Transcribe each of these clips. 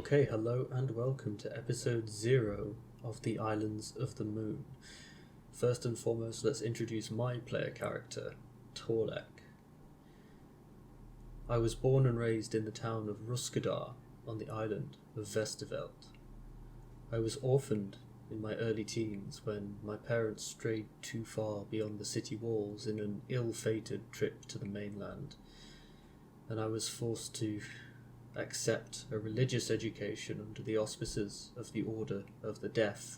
Okay, hello and welcome to episode 0 of the Islands of the Moon. First and foremost, let's introduce my player character, Torlek. I was born and raised in the town of Ruskadar on the island of Vesterveld. I was orphaned in my early teens when my parents strayed too far beyond the city walls in an ill-fated trip to the mainland, and I was forced to accept a religious education under the auspices of the Order of the Deaf.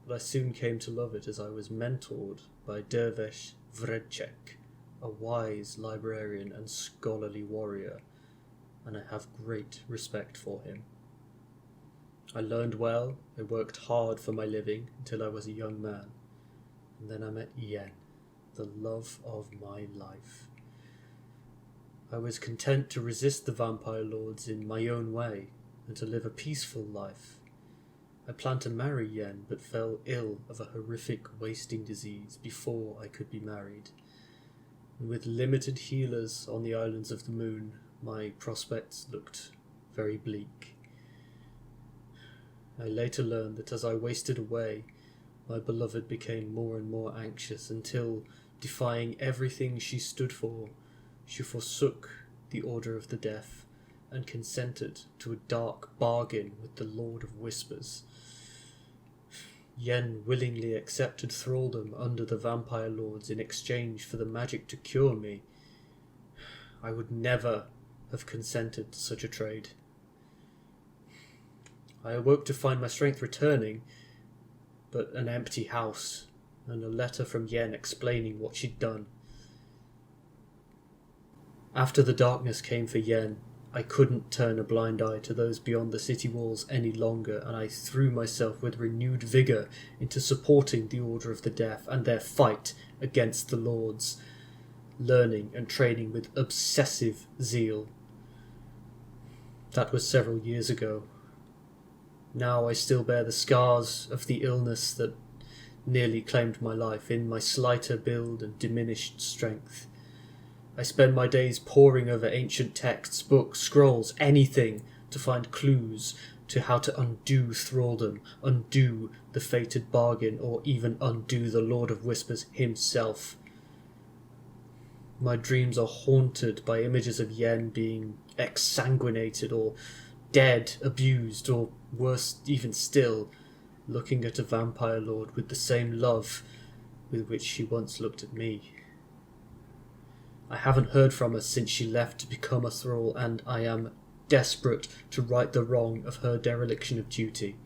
But I soon came to love it as I was mentored by Dervesh Vredchek, a wise librarian and scholarly warrior, and I have great respect for him. I learned well, I worked hard for my living until I was a young man, and then I met Yen, the love of my life. I was content to resist the vampire lords in my own way and to live a peaceful life. I planned to marry Yen but fell ill of a horrific wasting disease before I could be married. And with limited healers on the Islands of the Moon, my prospects looked very bleak. I later learned that as I wasted away, my beloved became more and more anxious until, defying everything she stood for, she forsook the Order of the Deaf and consented to a dark bargain with the Lord of Whispers. Yen willingly accepted thraldom under the vampire lords in exchange for the magic to cure me. I would never have consented to such a trade. I awoke to find my strength returning, but an empty house and a letter from Yen explaining what she'd done. After the darkness came for Yen, I couldn't turn a blind eye to those beyond the city walls any longer, and I threw myself with renewed vigour into supporting the Order of the Deaf and their fight against the Lords, learning and training with obsessive zeal. That was several years ago. Now I still bear the scars of the illness that nearly claimed my life in my slighter build and diminished strength. I spend my days poring over ancient texts, books, scrolls, anything to find clues to how to undo thraldom, undo the fated bargain, or even undo the Lord of Whispers himself. My dreams are haunted by images of Yen being exsanguinated or dead, abused, or worse even still, looking at a vampire lord with the same love with which she once looked at me. I haven't heard from her since she left to become a thrall, and I am desperate to right the wrong of her dereliction of duty.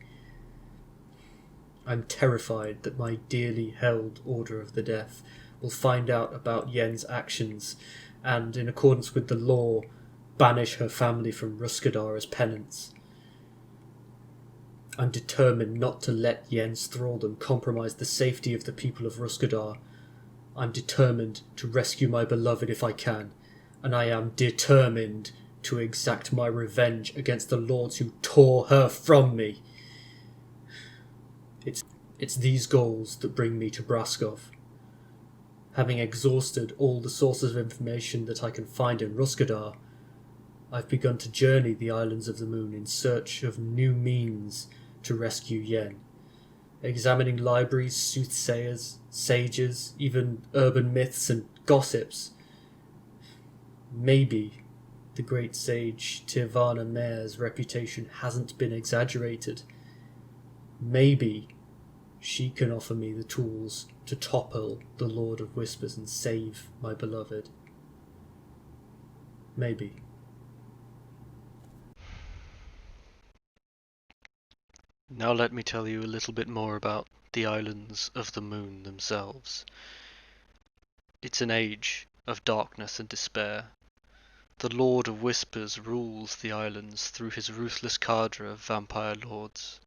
I'm terrified that my dearly held Order of the Deaf will find out about Yen's actions and, in accordance with the law, banish her family from Ruskadar as penance. I'm determined not to let Yen's thraldom compromise the safety of the people of Ruskadar. I'm determined to rescue my beloved if I can, and I am determined to exact my revenge against the lords who tore her from me. It's these goals that bring me to Brascov. Having exhausted all the sources of information that I can find in Ruskadar, I've begun to journey the Islands of the Moon in search of new means to rescue Yen. Examining libraries, soothsayers, sages, even urban myths and gossips. Maybe the great sage Tirvana Mayer's reputation hasn't been exaggerated. Maybe she can offer me the tools to topple the Lord of Whispers and save my beloved. Maybe. Now let me tell you a little bit more about the Islands of the Moon themselves. It's an age of darkness and despair. The Lord of Whispers rules the islands through his ruthless cadre of vampire lords.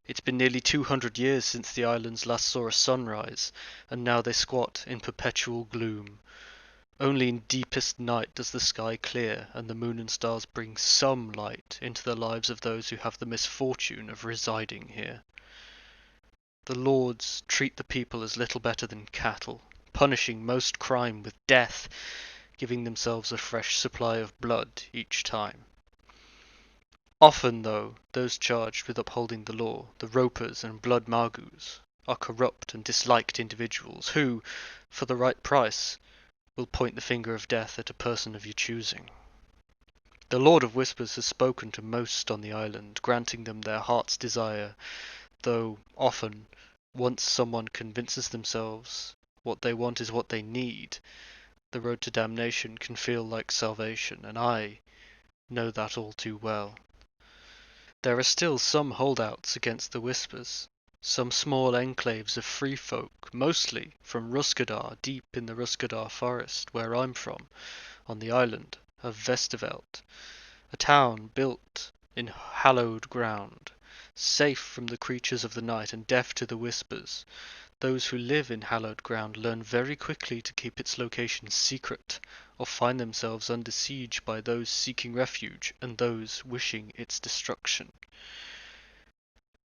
It's been nearly 200 years since the islands last saw a sunrise, and now they squat in perpetual gloom. Only in deepest night does the sky clear, and the moon and stars bring some light into the lives of those who have the misfortune of residing here. The lords treat the people as little better than cattle, punishing most crime with death, giving themselves a fresh supply of blood each time. Often, though, those charged with upholding the law, the ropers and blood magus, are corrupt and disliked individuals who, for the right price, will point the finger of death at a person of your choosing. The Lord of Whispers has spoken to most on the island, granting them their heart's desire, though often, once someone convinces themselves what they want is what they need, the road to damnation can feel like salvation, and I know that all too well. There are still some holdouts against the Whispers, some small enclaves of free folk, mostly from Ruskadar, deep in the Ruskadar forest, where I'm from, on the island of Vesterveld, a town built in hallowed ground, safe from the creatures of the night and deaf to the Whispers. Those who live in hallowed ground learn very quickly to keep its location secret, or find themselves under siege by those seeking refuge and those wishing its destruction.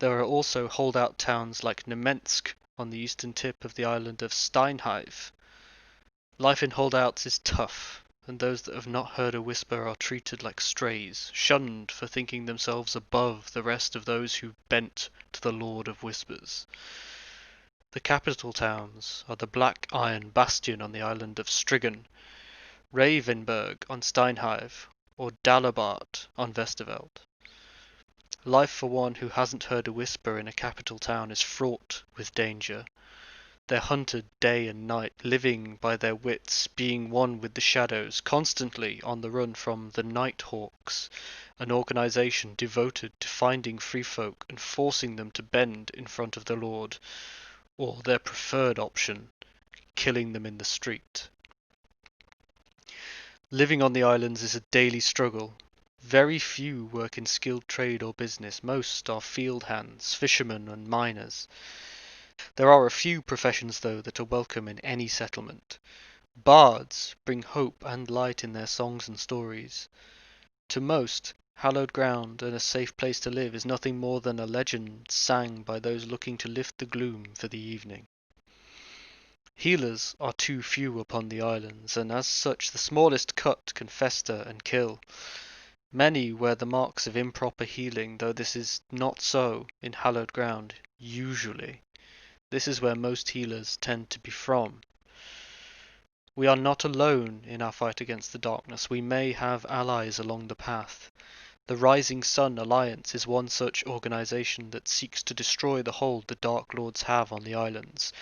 There are also holdout towns like Nemensk on the eastern tip of the island of Steinhive. Life in holdouts is tough, and those that have not heard a whisper are treated like strays, shunned for thinking themselves above the rest of those who bent to the Lord of Whispers. The capital towns are the Black Iron Bastion on the island of Strigan, Ravenberg on Steinhive, or Dalabart on Vesterveld. Life for one who hasn't heard a whisper in a capital town is fraught with danger. They're hunted day and night, living by their wits, being one with the shadows, constantly on the run from the Nighthawks, an organization devoted to finding free folk and forcing them to bend in front of the Lord, or their preferred option, killing them in the street. Living on the islands is a daily struggle. Very few work in skilled trade or business. Most are field hands, fishermen and miners. There are a few professions, though, that are welcome in any settlement. Bards bring hope and light in their songs and stories. To most, hallowed ground and a safe place to live is nothing more than a legend sang by those looking to lift the gloom for the evening. Healers are too few upon the islands, and as such the smallest cut can fester and kill. Many wear the marks of improper healing, though this is not so in hallowed ground, usually. This is where most healers tend to be from. We are not alone in our fight against the darkness. We may have allies along the path. The Rising Sun Alliance is one such organization that seeks to destroy the hold the Dark Lords have on the islands.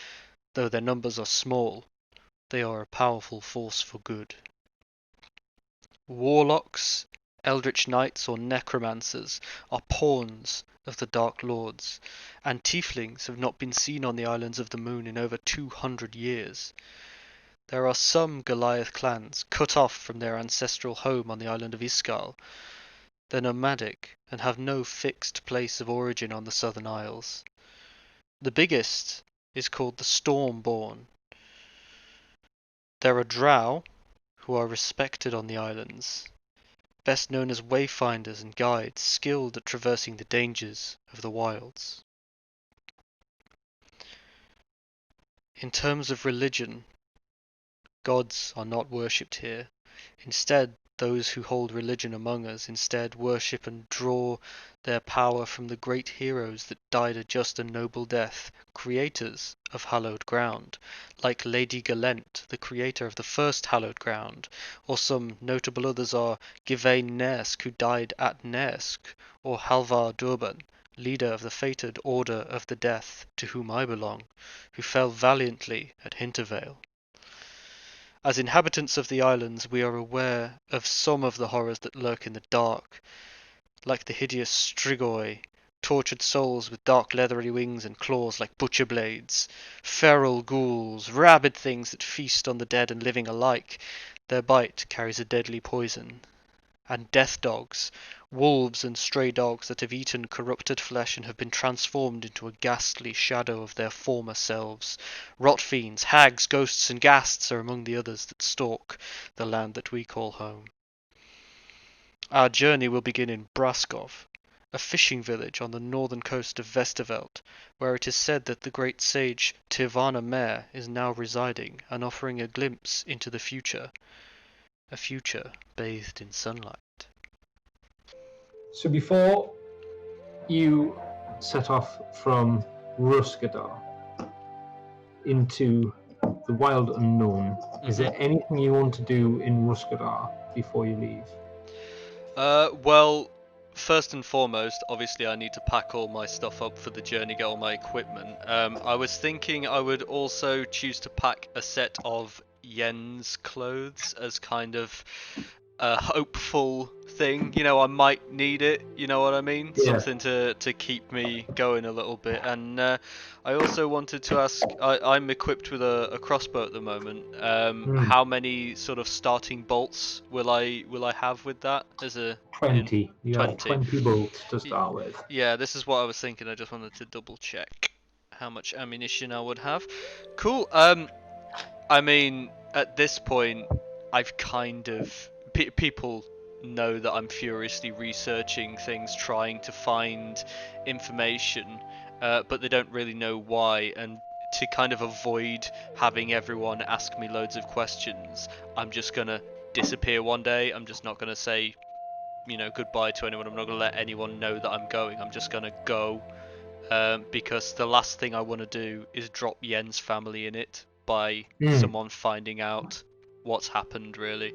Though their numbers are small, they are a powerful force for good. Warlocks, eldritch knights or necromancers are pawns of the Dark Lords, and tieflings have not been seen on the Islands of the Moon in over 200 years. There are some Goliath clans cut off from their ancestral home on the island of Iskal. They're nomadic and have no fixed place of origin on the Southern Isles. The biggest is called the Stormborn. There are drow, who are respected on the islands, best known as wayfinders and guides, skilled at traversing the dangers of the wilds. In terms of religion, gods are not worshipped here. Instead, those who hold religion among us instead worship and draw their power from the great heroes that died a just and noble death, creators of hallowed ground, like Lady Galent, the creator of the first hallowed ground, or some notable others are Givain Nersk, who died at Nersk, or Halvar Durban, leader of the fated Order of the Death, to whom I belong, who fell valiantly at Hintervale. As inhabitants of the islands, we are aware of some of the horrors that lurk in the dark, like the hideous strigoi, tortured souls with dark leathery wings and claws like butcher blades, feral ghouls, rabid things that feast on the dead and living alike. Their bite carries a deadly poison. And death dogs, wolves and stray dogs that have eaten corrupted flesh and have been transformed into a ghastly shadow of their former selves. Rot fiends, hags, ghosts and ghasts are among the others that stalk the land that we call home. Our journey will begin in Brascov, a fishing village on the northern coast of Vesterveld, where it is said that the great sage Tirvana Mare is now residing and offering a glimpse into the future. A future bathed in sunlight. So before you set off from Ruskadar into the wild unknown, is there anything you want to do in Ruskadar before you leave? Well, first and foremost, obviously I need to pack all my stuff up for the journey, get all my equipment. I was thinking I would also choose to pack a set of Yen's clothes as kind of a hopeful thing. You know, I might need it, you know what I mean? Yeah. Something to keep me going a little bit. And I also wanted to ask, I'm equipped with a crossbow at the moment. How many sort of starting bolts will I have with that? As a 20. You 20. have 20 bolts to start with. Yeah, this is what I was thinking. I just wanted to double check how much ammunition I would have. Cool. I mean, at this point, I've kind of people know that I'm furiously researching things, trying to find information, but they don't really know why. And to kind of avoid having everyone ask me loads of questions, I'm just gonna disappear one day. I'm just not gonna say, goodbye to anyone. I'm not gonna let anyone know that I'm going. I'm just gonna go, because the last thing I want to do is drop Yen's family in it by someone finding out what's happened, really.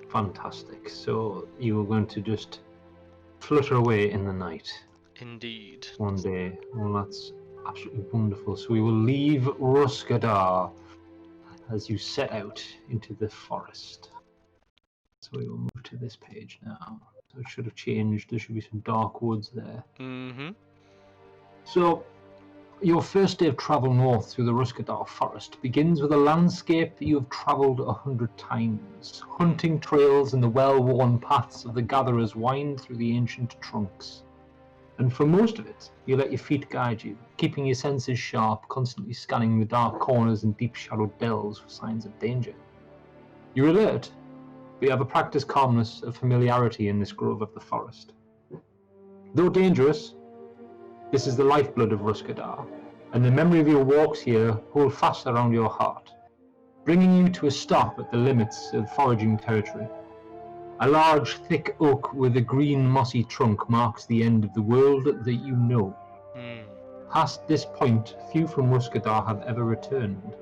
Fantastic. So you were going to just flutter away in the night. Indeed. One day. Well, that's absolutely wonderful. So we will leave Ruskadar as you set out into the forest. So we will move to this page now. So it should have changed. There should be some dark woods there. Mm-hmm. So your first day of travel north through the Ruskadar forest begins with a landscape that you have travelled 100 times. Hunting trails and the well-worn paths of the gatherers wind through the ancient trunks. And for most of it, you let your feet guide you, keeping your senses sharp, constantly scanning the dark corners and deep-shadowed dells for signs of danger. You're alert, but you have a practiced calmness of familiarity in this grove of the forest. Though dangerous, this is the lifeblood of Ruskadar, and the memory of your walks here hold fast around your heart, bringing you to a stop at the limits of foraging territory. A large, thick oak with a green, mossy trunk marks the end of the world that you know. Past this point, few from Ruskadar have ever returned.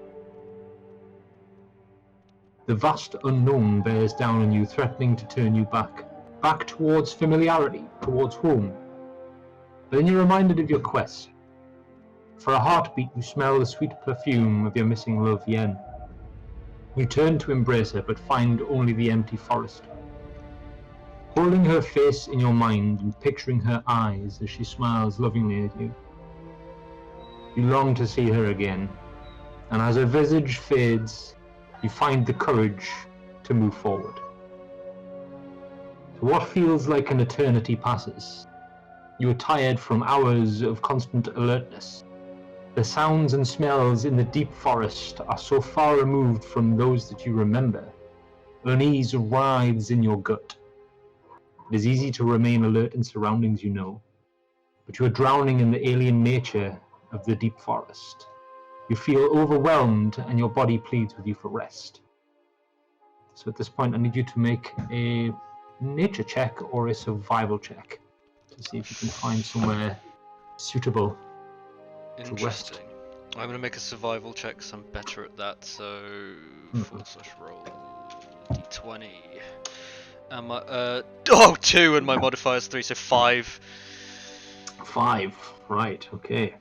The vast unknown bears down on you, threatening to turn you back towards familiarity, towards home. But then you're reminded of your quest. For a heartbeat, you smell the sweet perfume of your missing love, Yen. You turn to embrace her, but find only the empty forest. Holding her face in your mind and picturing her eyes as she smiles lovingly at you, you long to see her again, and as her visage fades, you find the courage to move forward. So what feels like an eternity passes. You are tired from hours of constant alertness. The sounds and smells in the deep forest are so far removed from those that you remember. Unease writhes in your gut. It is easy to remain alert in surroundings you know, but you are drowning in the alien nature of the deep forest. You feel overwhelmed and your body pleads with you for rest. So at this point I need you to make a nature check or a survival check to see if you can find somewhere suitable to rest. Interesting. I'm gonna make a survival check because I'm better at that, so /roll d20. And my 2 and my modifier is 3, so 5. 5, right, okay.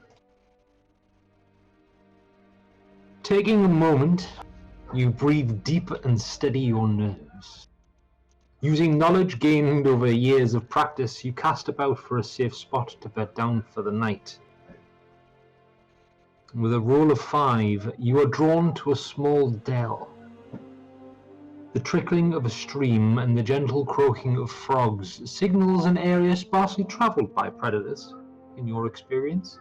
Taking a moment, you breathe deep and steady your nerves. Using knowledge gained over years of practice, you cast about for a safe spot to bed down for the night. With a roll of 5, you are drawn to a small dell. The trickling of a stream and the gentle croaking of frogs signals an area sparsely travelled by predators, in your experience.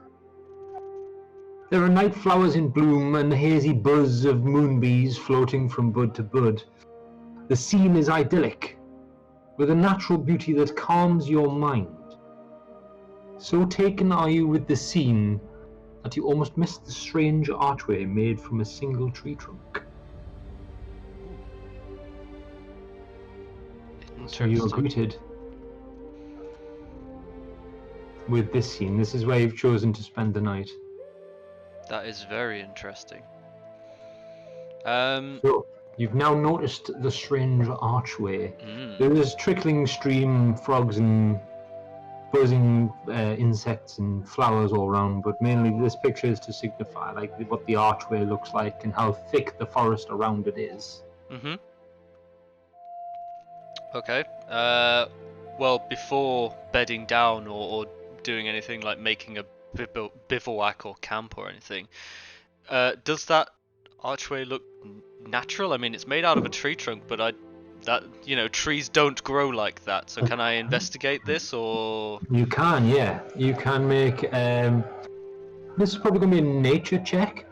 There are night flowers in bloom and the hazy buzz of moonbees floating from bud to bud. The scene is idyllic, with a natural beauty that calms your mind. So taken are you with the scene that you almost miss the strange archway made from a single tree trunk. So you are greeted with this scene. This is where you've chosen to spend the night. That is very interesting. So, you've now noticed the strange archway. Mm. There is trickling stream, frogs and buzzing insects and flowers all around, but mainly this picture is to signify like what the archway looks like and how thick the forest around it is. Mm-hmm. Okay. Well, before bedding down or doing anything like making a bivouac or camp or anything, does that archway look natural? I mean, it's made out of a tree trunk, but trees don't grow like that. So can I investigate this or? You can, yeah. You can make. This is probably going to be a nature check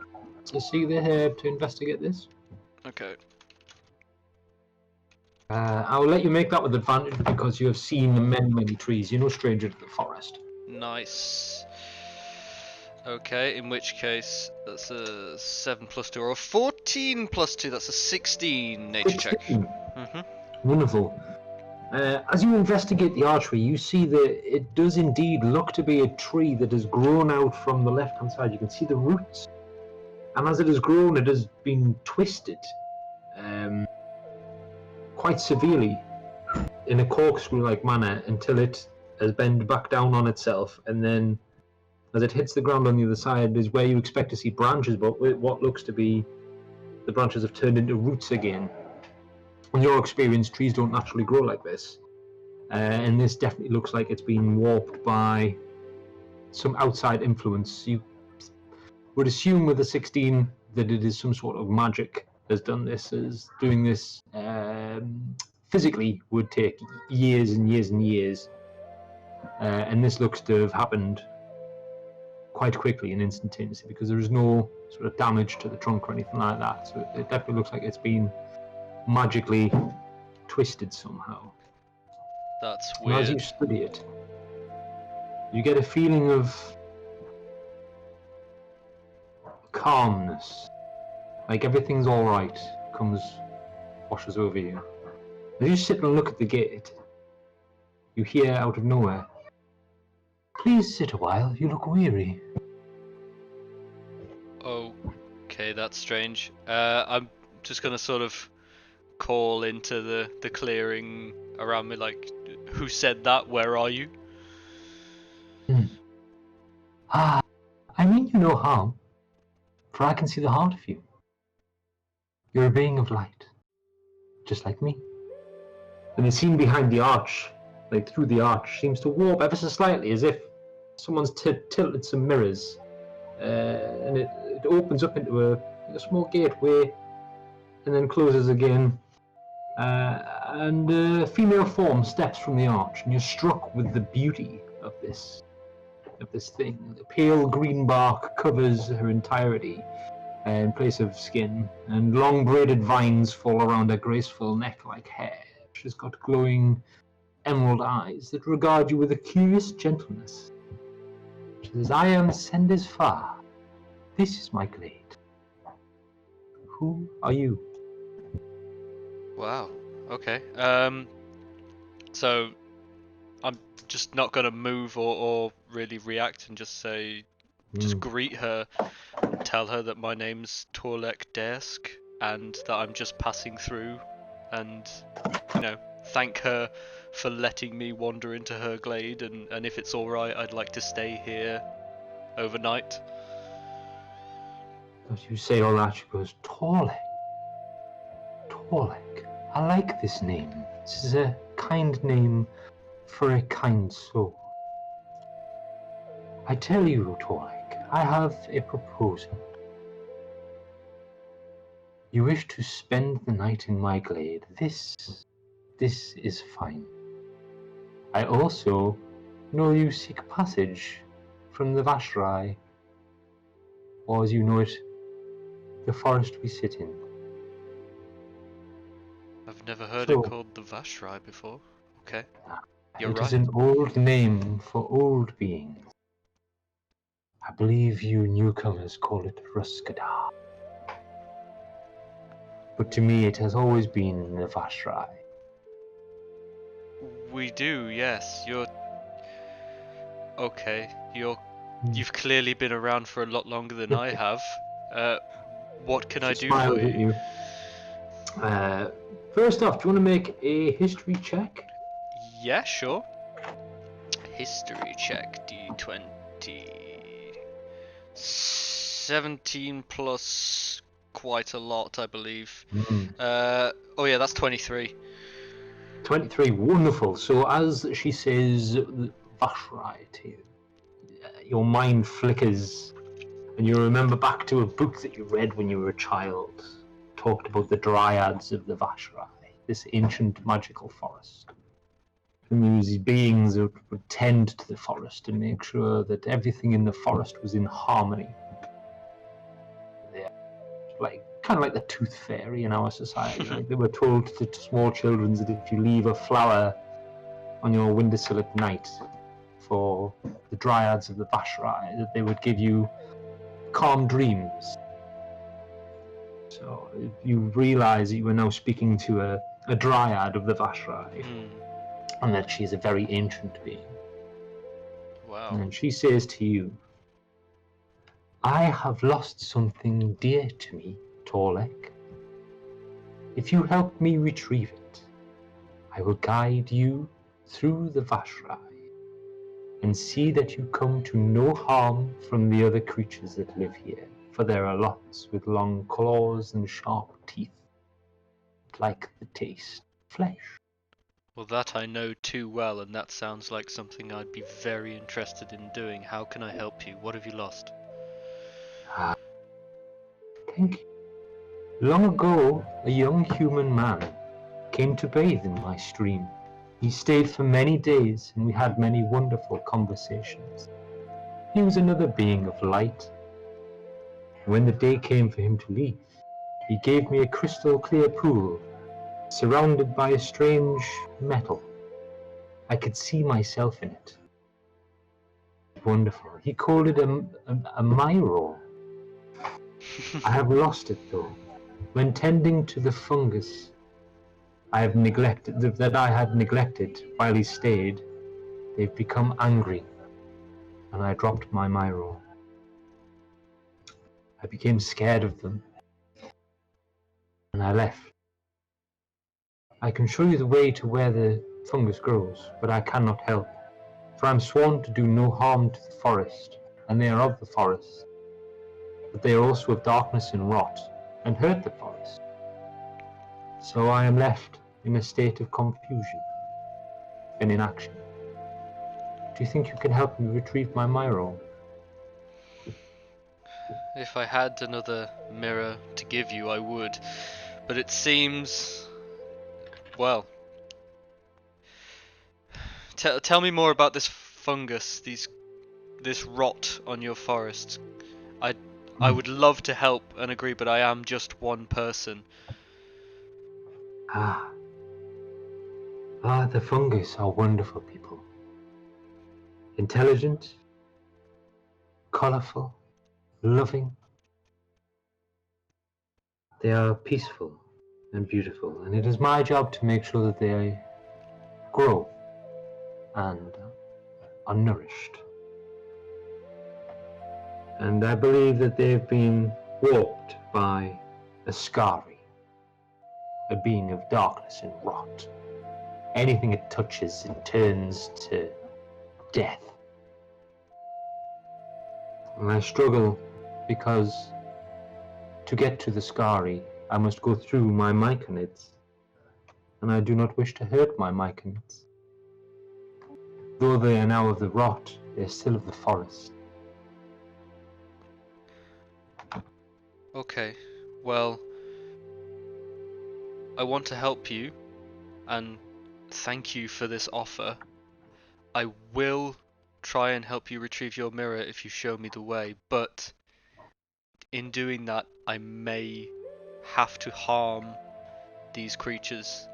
to see to investigate this. Okay. I will let you make that with advantage because you have seen many trees. You're no stranger to the forest. Nice. Okay, in which case that's a 7 plus 2 or a 14 plus 2. That's a 16 nature check. 16. Mm-hmm. Wonderful. As you investigate the archway, you see that it does indeed look to be a tree that has grown out from the left-hand side. You can see the roots. And as it has grown, it has been twisted quite severely in a corkscrew-like manner until it has bent back down on itself. And then as it hits the ground on the other side is where you expect to see branches, but what looks to be the branches have turned into roots again. In your experience, trees don't naturally grow like this. And this definitely looks like it's been warped by some outside influence. You would assume with a 16 that it is some sort of magic has done this, as doing this physically would take years and years and years. And this looks to have happened quite quickly and instantaneously because there is no sort of damage to the trunk or anything like that. So it definitely looks like it's been magically twisted somehow. That's And as you weird. study it, you get a feeling of calmness, like everything's all right, washes over you. As you sit and look at the gate, you hear out of nowhere, "Please sit a while, you look weary." Okay, that's strange. I'm just gonna sort of call into the clearing around me, like, who said that? Where are you? I mean you no harm, for I can see the heart of you. You're a being of light, just like me. And the scene behind the arch, like through the arch, seems to warp ever so slightly, as if someone's tilted some mirrors, and it opens up into a small gateway, and then closes again. And a female form steps from the arch, and you're struck with the beauty of this thing. The pale green bark covers her entirety in place of skin, and long braided vines fall around her graceful neck like hair. She's got glowing emerald eyes that regard you with a curious gentleness. She says, "I am Sendes Far. This is my glade. Who are you?" Wow. Okay. So I'm just not gonna move or really react and just say, just greet her, tell her that my name's Torlek Desk and that I'm just passing through, and thank her for letting me wander into her glade, and if it's all right, I'd like to stay here overnight. As you say all that, she goes, "Torlek. Torlek. I like this name. This is a kind name for a kind soul. I tell you, Torlek, I have a proposal. You wish to spend the night in my glade. This is fine. I also know you seek passage from the Vashrai, or as you know it, the forest we sit in. I've never heard it called the Vashrai before. Okay. You're right. It is an old name for old beings. I believe you newcomers call it Ruskadar. But to me it has always been the Vashrai. We do, yes. You're... Okay, you've clearly been around for a lot longer than I have. What can I She do for smiles at you? First off, do you want to make a history check? Yeah, sure. History check, D20. 17 plus quite a lot, I believe. Oh yeah, that's 23. 23, wonderful. So as she says Vashrai to you, your mind flickers and you remember back to a book that you read when you were a child. Talked about the dryads of the Vashrai, this ancient magical forest. And these beings that would tend to the forest and make sure that everything in the forest was in harmony. They're kind of like the tooth fairy in our society. Like they were told to small children that if you leave a flower on your windowsill at night for the dryads of the Vashrai, that they would give you calm dreams. So you realise that you are now speaking to a dryad of the Vashrai, and that she is a very ancient being. Wow. And she says to you, I have lost something dear to me, Torlek. If you help me retrieve it, I will guide you through the Vashrai and see that you come to no harm from the other creatures that live here, for there are lots with long claws and sharp teeth, like the taste of flesh. Well, that I know too well, and that sounds like something I'd be very interested in doing. How can I help you? What have you lost? Thank you. Long ago, a young human man came to bathe in my stream. He stayed for many days, and we had many wonderful conversations. He was another being of light. When the day came for him to leave, he gave me a crystal clear pool, surrounded by a strange metal. I could see myself in it. Wonderful. He called it a myro. I have lost it though. When tending to the fungus I had neglected while he stayed, they've become angry, and I dropped my myro. I became scared of them, and I left. I can show you the way to where the fungus grows, but I cannot help, for I am sworn to do no harm to the forest, and they are of the forest, but they are also of darkness and rot, and hurt the forest. So I am left in a state of confusion and inaction. Do you think you can help me retrieve my myro? If I had another mirror to give you, I would. But it seems... Well... Tell me more about this fungus, this rot on your forest. I would love to help and agree, but I am just one person. The fungus are wonderful people. Intelligent, colorful, loving. They are peaceful and beautiful, and it is my job to make sure that they grow and are nourished. And I believe that they've been warped by Ascari, a being of darkness and rot. Anything it touches, it turns to death. And I struggle because to get to the Scari, I must go through my myconids, and I do not wish to hurt my myconids. Though they are now of the rot, they are still of the forest. Okay, well... I want to help you, and thank you for this offer. I will try and help you retrieve your mirror if you show me the way, but in doing that, I may have to harm these creatures.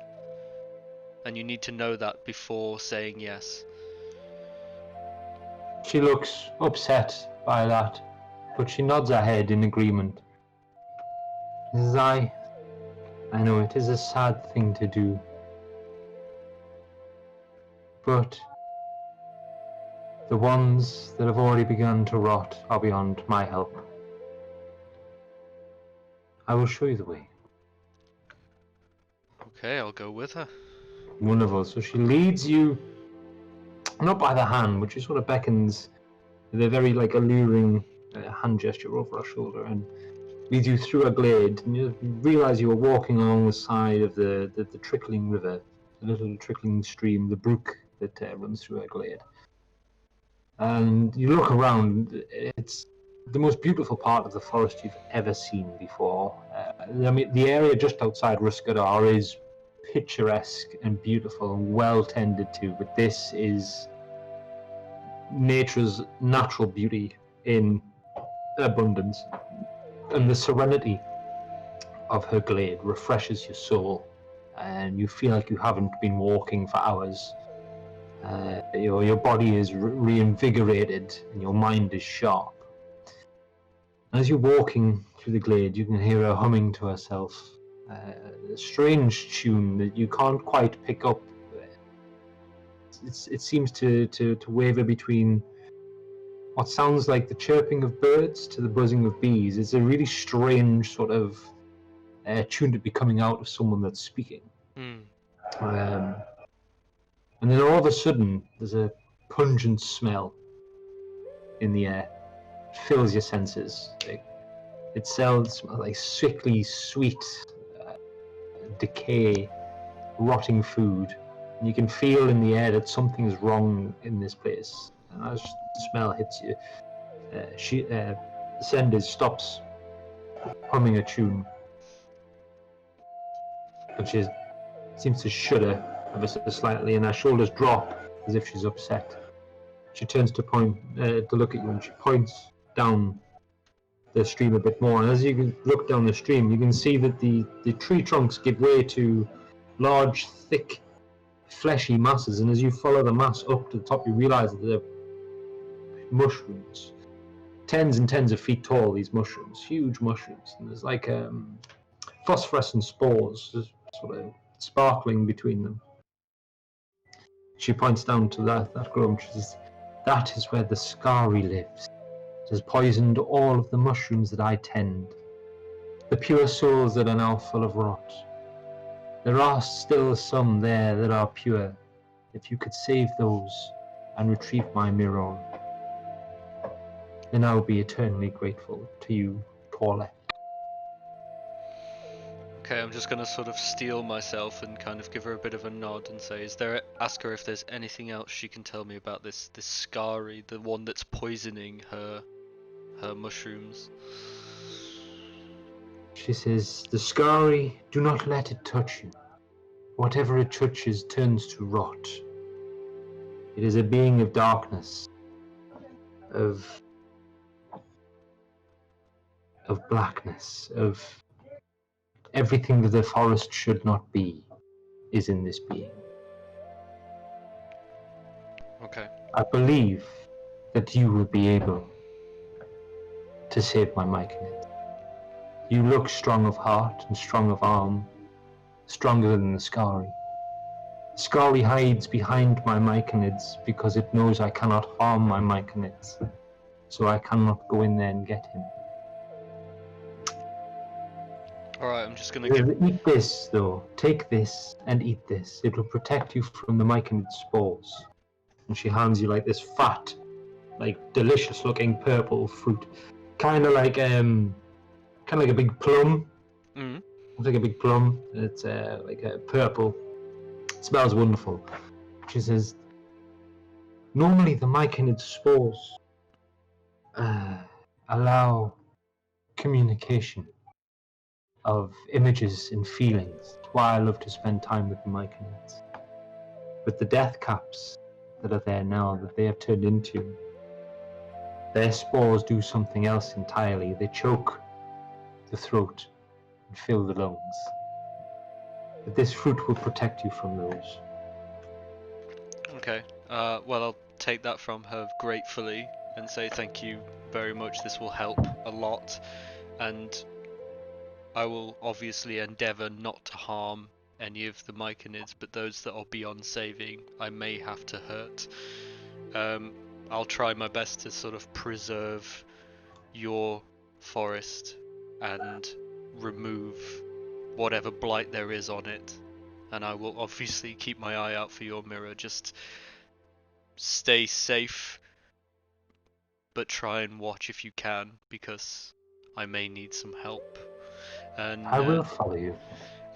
And you need to know that before saying yes. She looks upset by that, but she nods her head in agreement. She says, I know it is a sad thing to do, but The ones that have already begun to rot are beyond my help. I will show you the way. Okay, I'll go with her. Wonderful. So she leads you, not by the hand, but she sort of beckons with a very alluring hand gesture over her shoulder and leads you through a glade. And you realise you are walking along the side of the trickling river, the little trickling stream, the brook that runs through a glade. And you look around, it's the most beautiful part of the forest you've ever seen before. The area just outside Ruskadar is picturesque and beautiful and well tended to, but this is nature's natural beauty in abundance. And the serenity of her glade refreshes your soul, and you feel like you haven't been walking for hours. Your body is reinvigorated and your mind is sharp. As you're walking through the glade, you can hear her humming to herself, a strange tune that you can't quite pick up. It seems to waver between what sounds like the chirping of birds to the buzzing of bees. It's a really strange sort of tune to be coming out of someone that's speaking. And then all of a sudden, there's a pungent smell in the air. It fills your senses. It smells like sickly, sweet decay, rotting food. And you can feel in the air that something is wrong in this place. And as the smell hits you, Senders stops humming a tune. And she seems to shudder ever so slightly, and her shoulders drop as if she's upset. She turns to look at you, and she points down the stream a bit more. And as you look down the stream, you can see that the tree trunks give way to large, thick, fleshy masses. And as you follow the mass up to the top, you realise that they're mushrooms, tens and tens of feet tall. These mushrooms, huge mushrooms, and there's phosphorescent spores just sort of sparkling between them. She points down to that grove. She says, "That is where the Skari lives. It has poisoned all of the mushrooms that I tend. The pure souls that are now full of rot. There are still some there that are pure. If you could save those and retrieve my mirror, then I will be eternally grateful to you, Torlek." Okay, I'm just gonna sort of steel myself and kind of give her a bit of a nod and say, ask her if there's anything else she can tell me about this Skari, the one that's poisoning her mushrooms. She says, "The Skari, do not let it touch you. Whatever it touches turns to rot. It is a being of darkness, of blackness, of everything that the forest should not be is in this being. Okay. I believe that you will be able to save my Myconid. You look strong of heart and strong of arm, stronger than the Skari. The Skari hides behind my Myconids because it knows I cannot harm my Myconids, so I cannot go in there and get him. Alright, I'm just gonna Eat this, though. Take this and eat this. It will protect you from the Myconid spores." And she hands you this fat, delicious-looking purple fruit, kind of like a big plum. Mm-hmm. It's like a big plum. It's like a purple. It smells wonderful. She says, "Normally the Myconid spores allow communication of images and feelings. That's why I love to spend time with the Myconids. But the death caps that are there now, that they have turned into, their spores do something else entirely. They choke the throat and fill the lungs. But this fruit will protect you from those." Okay. Well, I'll take that from her gratefully and say thank you very much. This will help a lot, and I will obviously endeavour not to harm any of the Myconids, but those that are beyond saving, I may have to hurt. I'll try my best to sort of preserve your forest and remove whatever blight there is on it. And I will obviously keep my eye out for your mirror. Just stay safe, but try and watch if you can, because I may need some help. And I will follow you.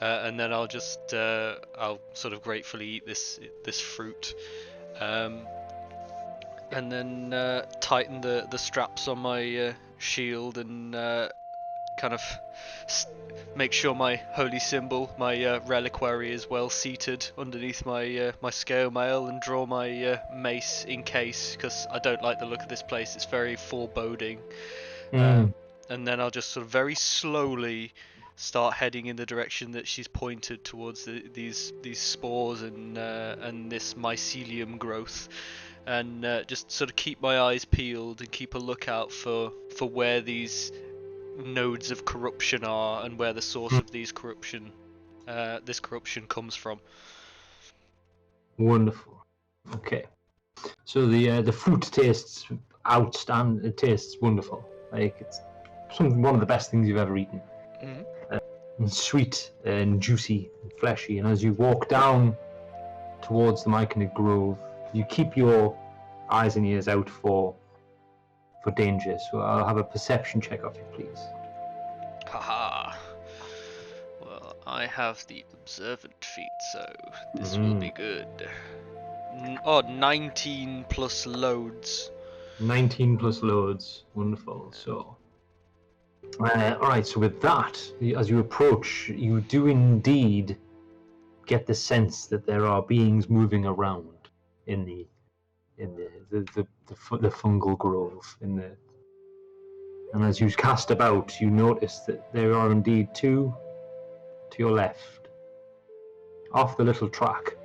and then I'll just I'll sort of gratefully eat this fruit, and then tighten the straps on my shield and kind of make sure my holy symbol, my reliquary, is well seated underneath my scale mail, and draw my mace in case, because I don't like the look of this place. It's very foreboding. And then I'll just sort of very slowly start heading in the direction that she's pointed towards these spores and this mycelium growth, and just sort of keep my eyes peeled and keep a lookout for where these nodes of corruption are and where the source of this corruption comes from. Wonderful. Okay. So the fruit tastes outstanding. It tastes wonderful. Like it's one of the best things you've ever eaten. Mm-hmm. And sweet and juicy and fleshy. And as you walk down towards the Myconid Grove, you keep your eyes and ears out for danger. So I'll have a perception check off you, please. Haha. Well, I have the observant feat, so this will be good. 19 plus loads. 19 plus loads. Wonderful. So, alright, so with that, as you approach, you do indeed get the sense that there are beings moving around in the fungal grove. And as you cast about, you notice that there are indeed two to your left, off the little track.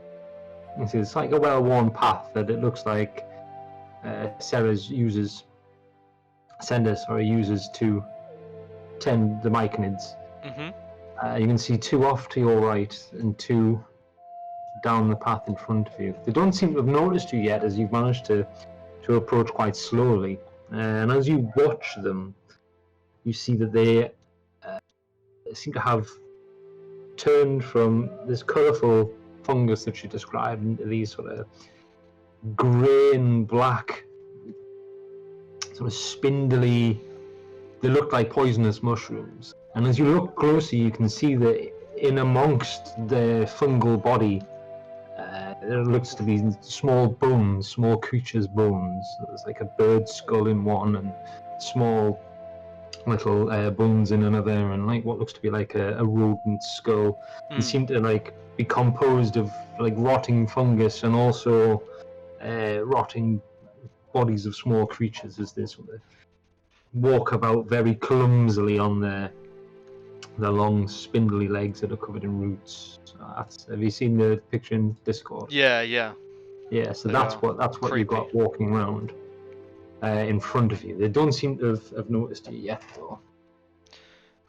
It's like a well-worn path that it looks like Senders uses to tend the Myconids. Mm-hmm. You can see two off to your right and two down the path in front of you. They don't seem to have noticed you yet, as you've managed to approach quite slowly. And as you watch them, you see that they seem to have turned from this colourful fungus that you described into these sort of grey and black, sort of spindly, they look like poisonous mushrooms. And as you look closer, you can see that in amongst the fungal body, there looks to be small bones, small creatures' bones. There's like a bird skull in one and small little bones in another, and like what looks to be like a rodent skull. They seem to like be composed of like rotting fungus and also rotting bodies of small creatures as they sort of walk about very clumsily on their long spindly legs that are covered in roots. So have you seen the picture in Discord? Yeah. Yeah, so that's what you've got walking around in front of you. They don't seem to have noticed you yet, though.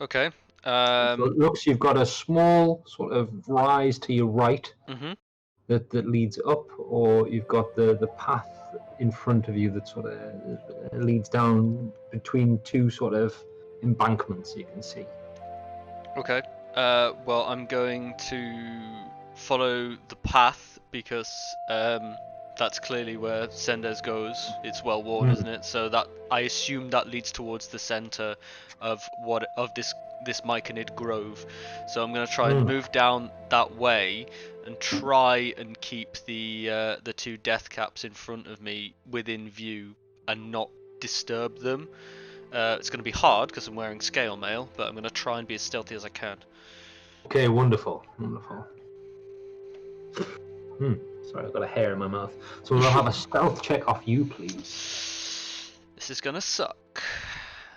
Okay. So it looks you've got a small sort of rise to your right that leads up, or you've got the path in front of you that sort of leads down between two sort of embankments you can see. Okay. Well, I'm going to follow the path because that's clearly where Senders goes. It's well worn, isn't it? So that I assume that leads towards the center of this Myconid grove. So I'm going to try and move down that way and try and keep the two death caps in front of me within view and not disturb them. It's going to be hard because I'm wearing scale mail, but I'm going to try and be as stealthy as I can. Okay, wonderful. Sorry, I've got a hair in my mouth. So we'll have a stealth check off you, please. This is going to suck.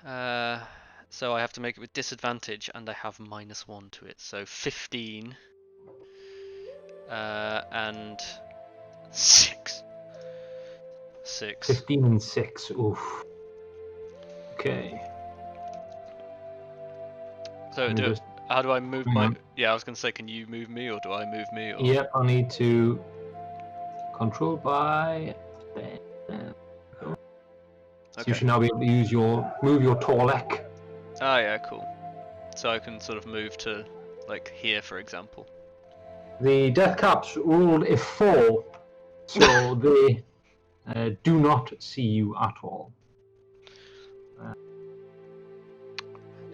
So I have to make it with disadvantage, and I have -1 to it. So 15 and 6. 15 and 6. Oof. Okay. So how do I move my... Yeah, I was going to say, can you move me, or do I move me? Or... Yep, I need to control by... So you should now be able to use move your Torlek. Ah, yeah, cool. So I can sort of move to, like, here, for example. The Death Caps rolled a 4, so they do not see you at all.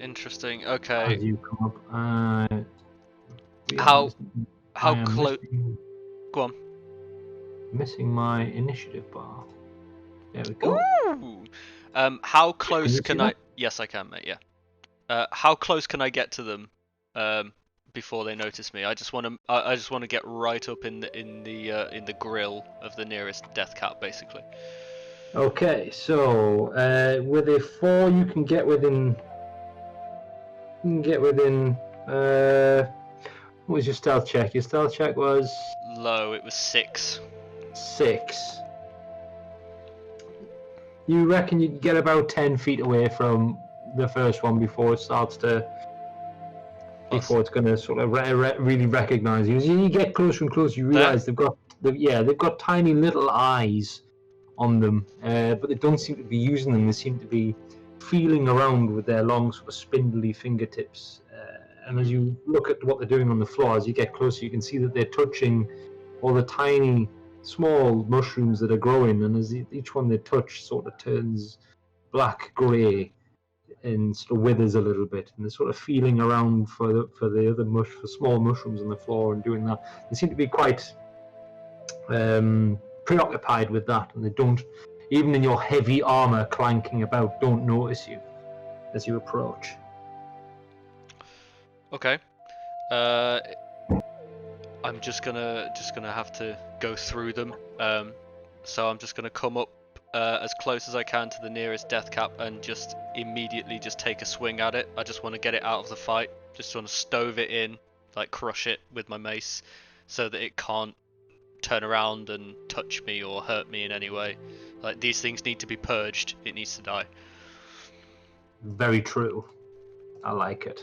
Interesting. Okay. As you come up, How I am close? Go on. missing my initiative bar. There we go. Ooh. How close you can see I? that? Yes, I can, mate. Yeah. How close can I get to them? Before they notice me. I just want to. I just want to get right up in the grill of the nearest death cap, basically. Okay, so with a 4, you can get within. You can get within. What was your stealth check? Your stealth check was Low. It was 6. 6. You reckon you can get about 10 feet away from the first one before it starts to. Before it's going to sort of really recognize you. As you get closer and closer, you realize they've got tiny little eyes on them, but they don't seem to be using them. They seem to be feeling around with their long, sort of spindly fingertips. And as you look at what they're doing on the floor, as you get closer, you can see that they're touching all the tiny, small mushrooms that are growing. And as each one they touch sort of turns black grey and sort of withers a little bit, and they're sort of feeling around for the other for small mushrooms on the floor and doing that. They seem to be quite preoccupied with that, and they don't, even in your heavy armor clanking about, don't notice you as you approach. Okay. I'm just gonna have to go through them. So I'm just gonna come up as close as I can to the nearest death cap and just immediately just take a swing at it. I just want to get it out of the fight. Just want to stove it in, like crush it with my mace, so that it can't turn around and touch me or hurt me in any way. Like, these things need to be purged. It needs to die. Very true. I like it.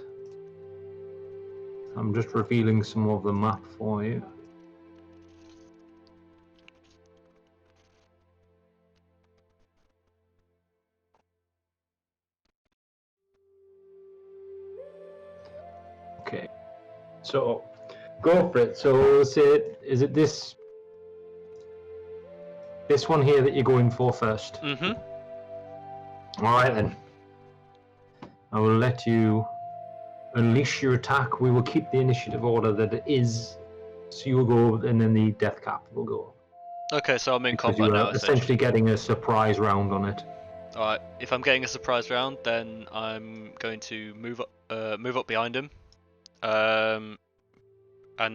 I'm just revealing some of the map for you. Okay, so go for it. So is it this one here that you're going for first? Mm-hmm. All right then. I will let you unleash your attack. We will keep the initiative order that it is. So you will go, and then the death cap will go. Okay, so I'm in Because combat you are now, essentially getting a surprise round on it. Alright, if I'm getting a surprise round, then I'm going to move up behind him, and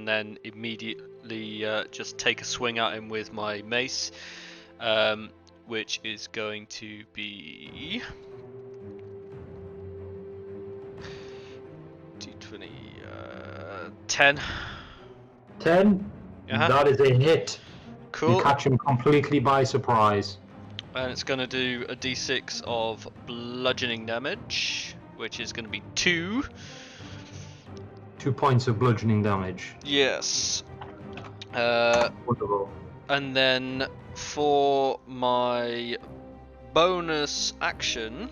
then immediately just take a swing at him with my mace, which is going to be D20, 10. 10. Uh-huh. That is a hit. Cool. You catch him completely by surprise. And it's going to do a d6 of bludgeoning damage, which is going to be 2. 2 points of bludgeoning damage. Yes. Wonderful. And then for my bonus action,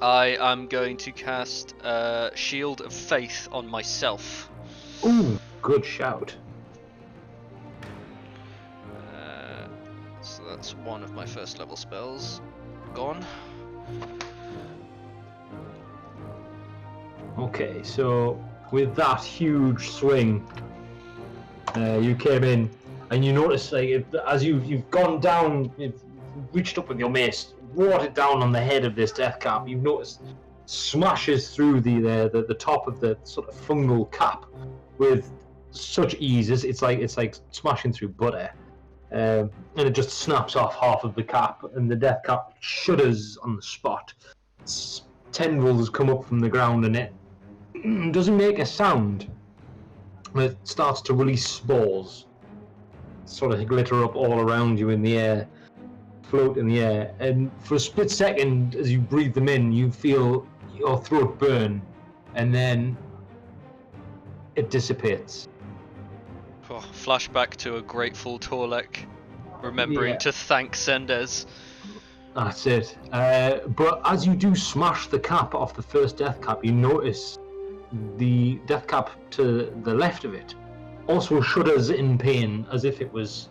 I am going to cast Shield of Faith on myself. Ooh, good shout. So that's one of my first level spells gone. Okay, so with that huge swing, you came in, and you notice, like, as you've gone down, you've reached up with your mace, brought it down on the head of this death cap. You've noticed smashes through the top of the sort of fungal cap with such ease. It's like smashing through butter. And it just snaps off half of the cap, and the death cap shudders on the spot. Tendrils come up from the ground, and it doesn't make a sound. It starts to release spores, sort of glitter up all around you in the air, float in the air. And for a split second, as you breathe them in, you feel your throat burn, and then it dissipates. Oh, flashback to a grateful Torlek, remembering to thank Sendez. That's it. But as you do smash the cap off the first death cap, you notice the death cap to the left of it also shudders in pain as if it was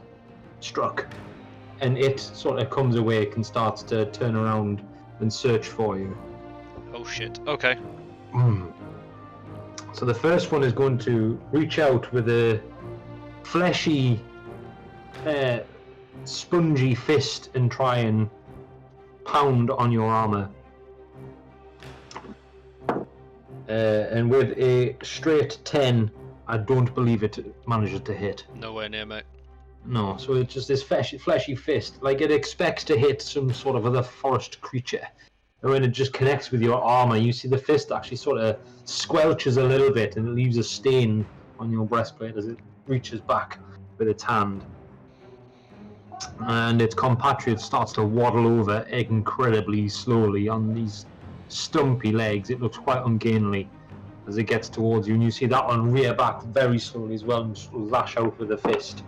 struck. And it sort of comes awake and starts to turn around and search for you. Oh shit. Okay. So the first one is going to reach out with a fleshy, spongy fist and try and pound on your armor. And with a straight 10, I don't believe it manages to hit. Nowhere near, mate. No, so it's just this fleshy fist, like it expects to hit some sort of other forest creature. And when it just connects with your armor, you see the fist actually sort of squelches a little bit and it leaves a stain on your breastplate as it reaches back with its hand. And its compatriot starts to waddle over incredibly slowly on these stumpy legs. It looks quite ungainly as it gets towards you, and you see that one rear back very slowly as well and just lash out with a fist.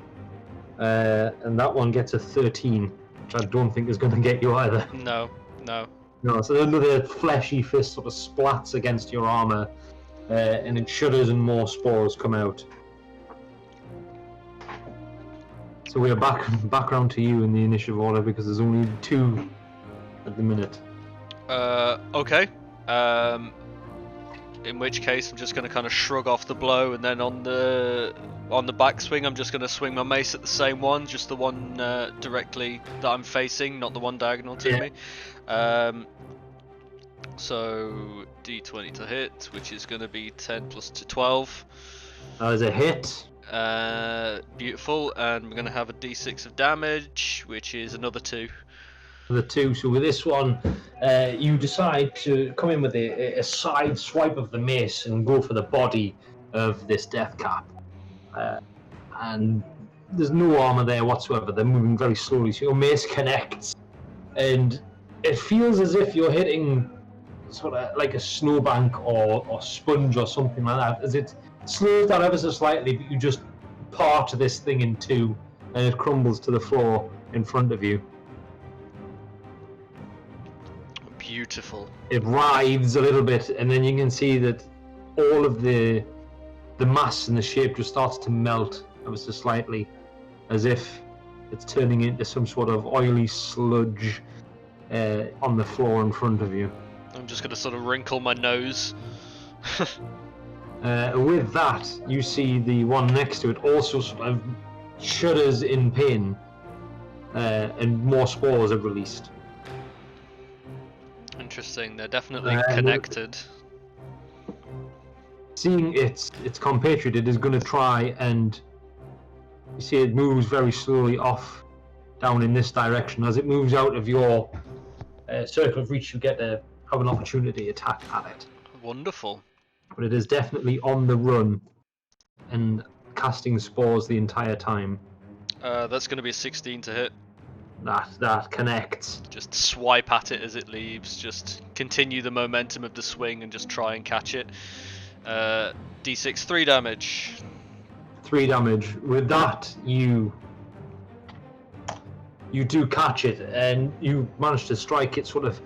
And that one gets a 13, which I don't think is going to get you either. No. No, so another fleshy fist sort of splats against your armor, and it shudders and more spores come out. So we're back round to you in the initiative order because there's only 2 at the minute. Okay. In which case, I'm just going to kind of shrug off the blow, and then on the backswing, I'm just going to swing my mace at the same one, just the one directly that I'm facing, not the one diagonal to me. So D20 to hit, which is going to be 10 plus 12. That is a hit. Beautiful, and we're going to have a D6 of damage, which is another 2. The 2. So with this one, you decide to come in with a side swipe of the mace and go for the body of this death cap. And there's no armor there whatsoever. They're moving very slowly, so your mace connects, and it feels as if you're hitting sort of like a snowbank or sponge or something like that, as it slows down ever so slightly, but you just part this thing in 2 and it crumbles to the floor in front of you. Beautiful. It writhes a little bit, and then you can see that all of the mass and the shape just starts to melt ever so slightly, as if it's turning into some sort of oily sludge on the floor in front of you. I'm just going to sort of wrinkle my nose. With that, you see the one next to it also sort of shudders in pain, and more spores are released. Interesting, they're definitely connected. Seeing its compatriot, it is going to try and... You see it moves very slowly off down in this direction. As it moves out of your circle of reach, you get to have an opportunity attack at it. Wonderful. But it is definitely on the run and casting spores the entire time. That's going to be a 16 to hit. That connects. Just swipe at it as it leaves. Just continue the momentum of the swing and just try and catch it. D6, 3 damage. 3 damage. With that, you do catch it, and you manage to strike it sort of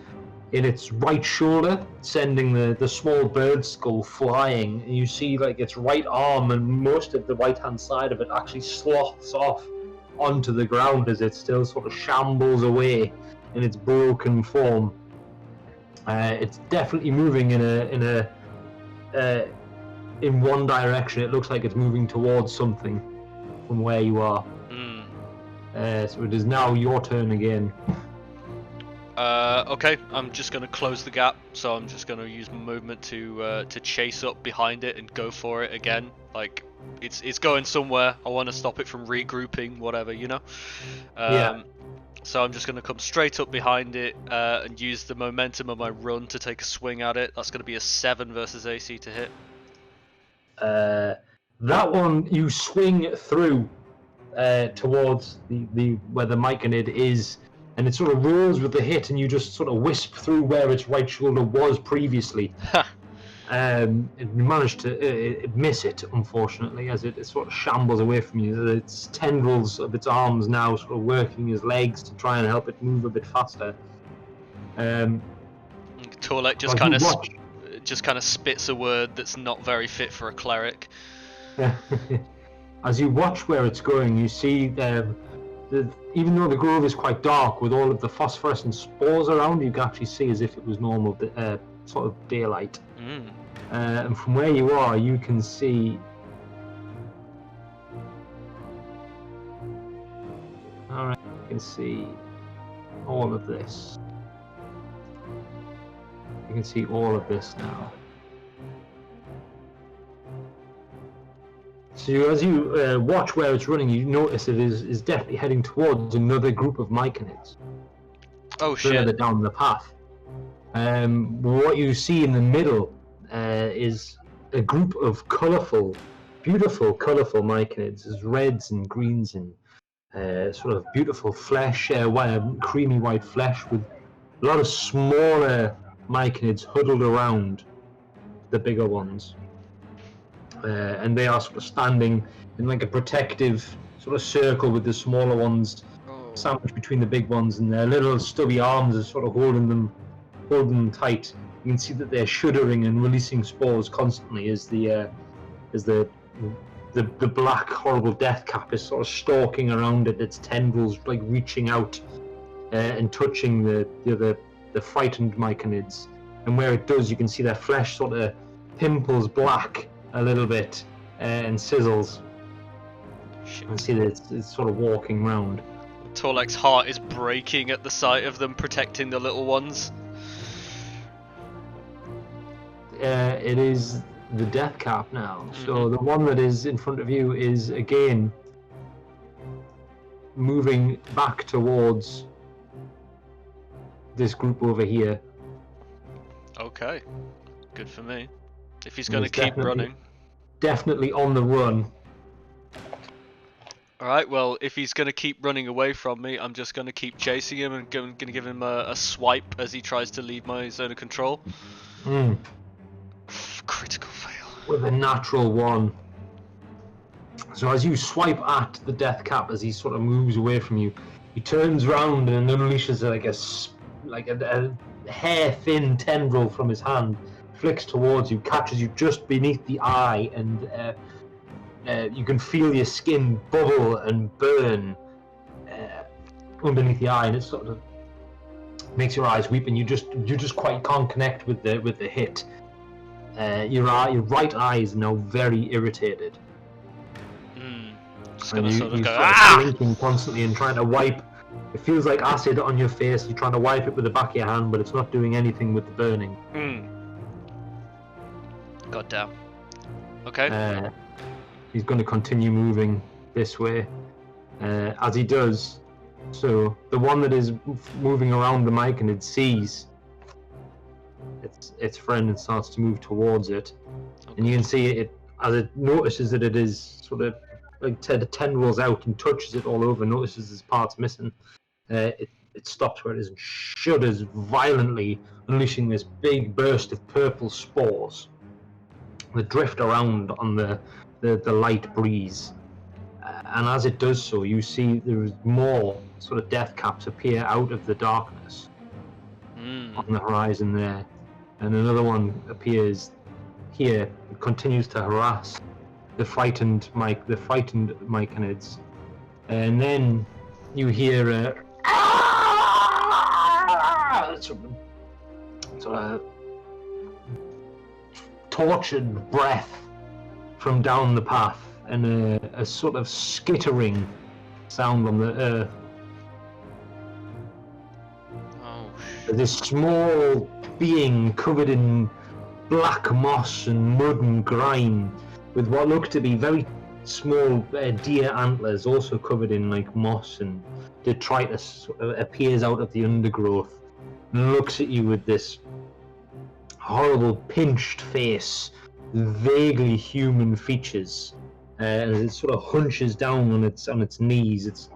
in its right shoulder, sending the small bird skull flying. And you see like its right arm and most of the right hand side of it actually sloths off onto the ground as it still sort of shambles away in its broken form. It's definitely moving in one direction. It looks like it's moving towards something from where you are. So it is now your turn again. Okay, I'm just going to close the gap, so I'm just going to use my movement to chase up behind it and go for it again. Like, it's going somewhere. I want to stop it from regrouping, whatever, you know? Yeah. So I'm just going to come straight up behind it and use the momentum of my run to take a swing at it. That's going to be a 7 versus AC to hit. That one, you swing through towards the where the Myconid is, and it sort of rolls with the hit, and you just sort of wisp through where its right shoulder was previously. It managed to miss it, unfortunately, as it sort of shambles away from you. Its tendrils of its arms now sort of working as legs to try and help it move a bit faster. Torlek just kind of spits a word that's not very fit for a cleric. As you watch where it's going, you see even though the grove is quite dark with all of the phosphorescent spores around, you can actually see as if it was normal sort of daylight. And from where you are, you can see. All right, you can see all of this. You can see all of this now. So as you watch where it's running, you notice it is definitely heading towards another group of myconids. Oh shit! Further down the path. What you see in the middle is a group of beautiful, colourful myconids. There's reds and greens and sort of beautiful flesh, creamy white flesh with a lot of smaller myconids huddled around the bigger ones. And they are sort of standing in like a protective sort of circle with the smaller ones sandwiched between the big ones, and their little stubby arms are sort of holding them tight. You can see that they're shuddering and releasing spores constantly as the black horrible death cap is sort of stalking around it, its tendrils like reaching out and touching the frightened myconids. And where it does, you can see their flesh sort of pimples black a little bit and sizzles. You can see that it's sort of walking round. Torlek's heart is breaking at the sight of them protecting the little ones. It is the death cap now. So the one that is in front of you is again moving back towards this group over here. Okay, good for me. If he's going to keep running. Definitely on the run. Alright, well, if he's going to keep running away from me, I'm just going to keep chasing him and going to give him a swipe as he tries to leave my zone of control. Critical fail. With a natural 1. So as you swipe at the death cap, as he sort of moves away from you, he turns round and unleashes like a hair-thin tendril from his hand, flicks towards you, catches you just beneath the eye, and you can feel your skin bubble and burn underneath the eye, and it sort of makes your eyes weep, and you just quite can't connect with the hit. Your right eye is now very irritated. Just gonna sort of go blinking constantly and trying to wipe. It feels like acid on your face. You're trying to wipe it with the back of your hand, but it's not doing anything with the burning. God damn. Okay. He's going to continue moving this way. As he does, so the one that is moving around the myconid sees its friend and starts to move towards it. Okay. And you can see it as it notices that it is sort of like the tendrils out and touches it all over, notices its parts missing. It stops where it is and shudders violently, unleashing this big burst of purple spores that drift around on the light breeze. And as it does so, you see there is more sort of death caps appear out of the darkness on the horizon there. And another one appears here. It continues to harass the frightened myconids. And then you hear sort of tortured breath from down the path, and a sort of skittering sound on the earth. This small being covered in black moss and mud and grime, with what look to be very small deer antlers, also covered in like moss and detritus, appears out of the undergrowth and looks at you with this horrible pinched face, vaguely human features, and it sort of hunches down on its knees. It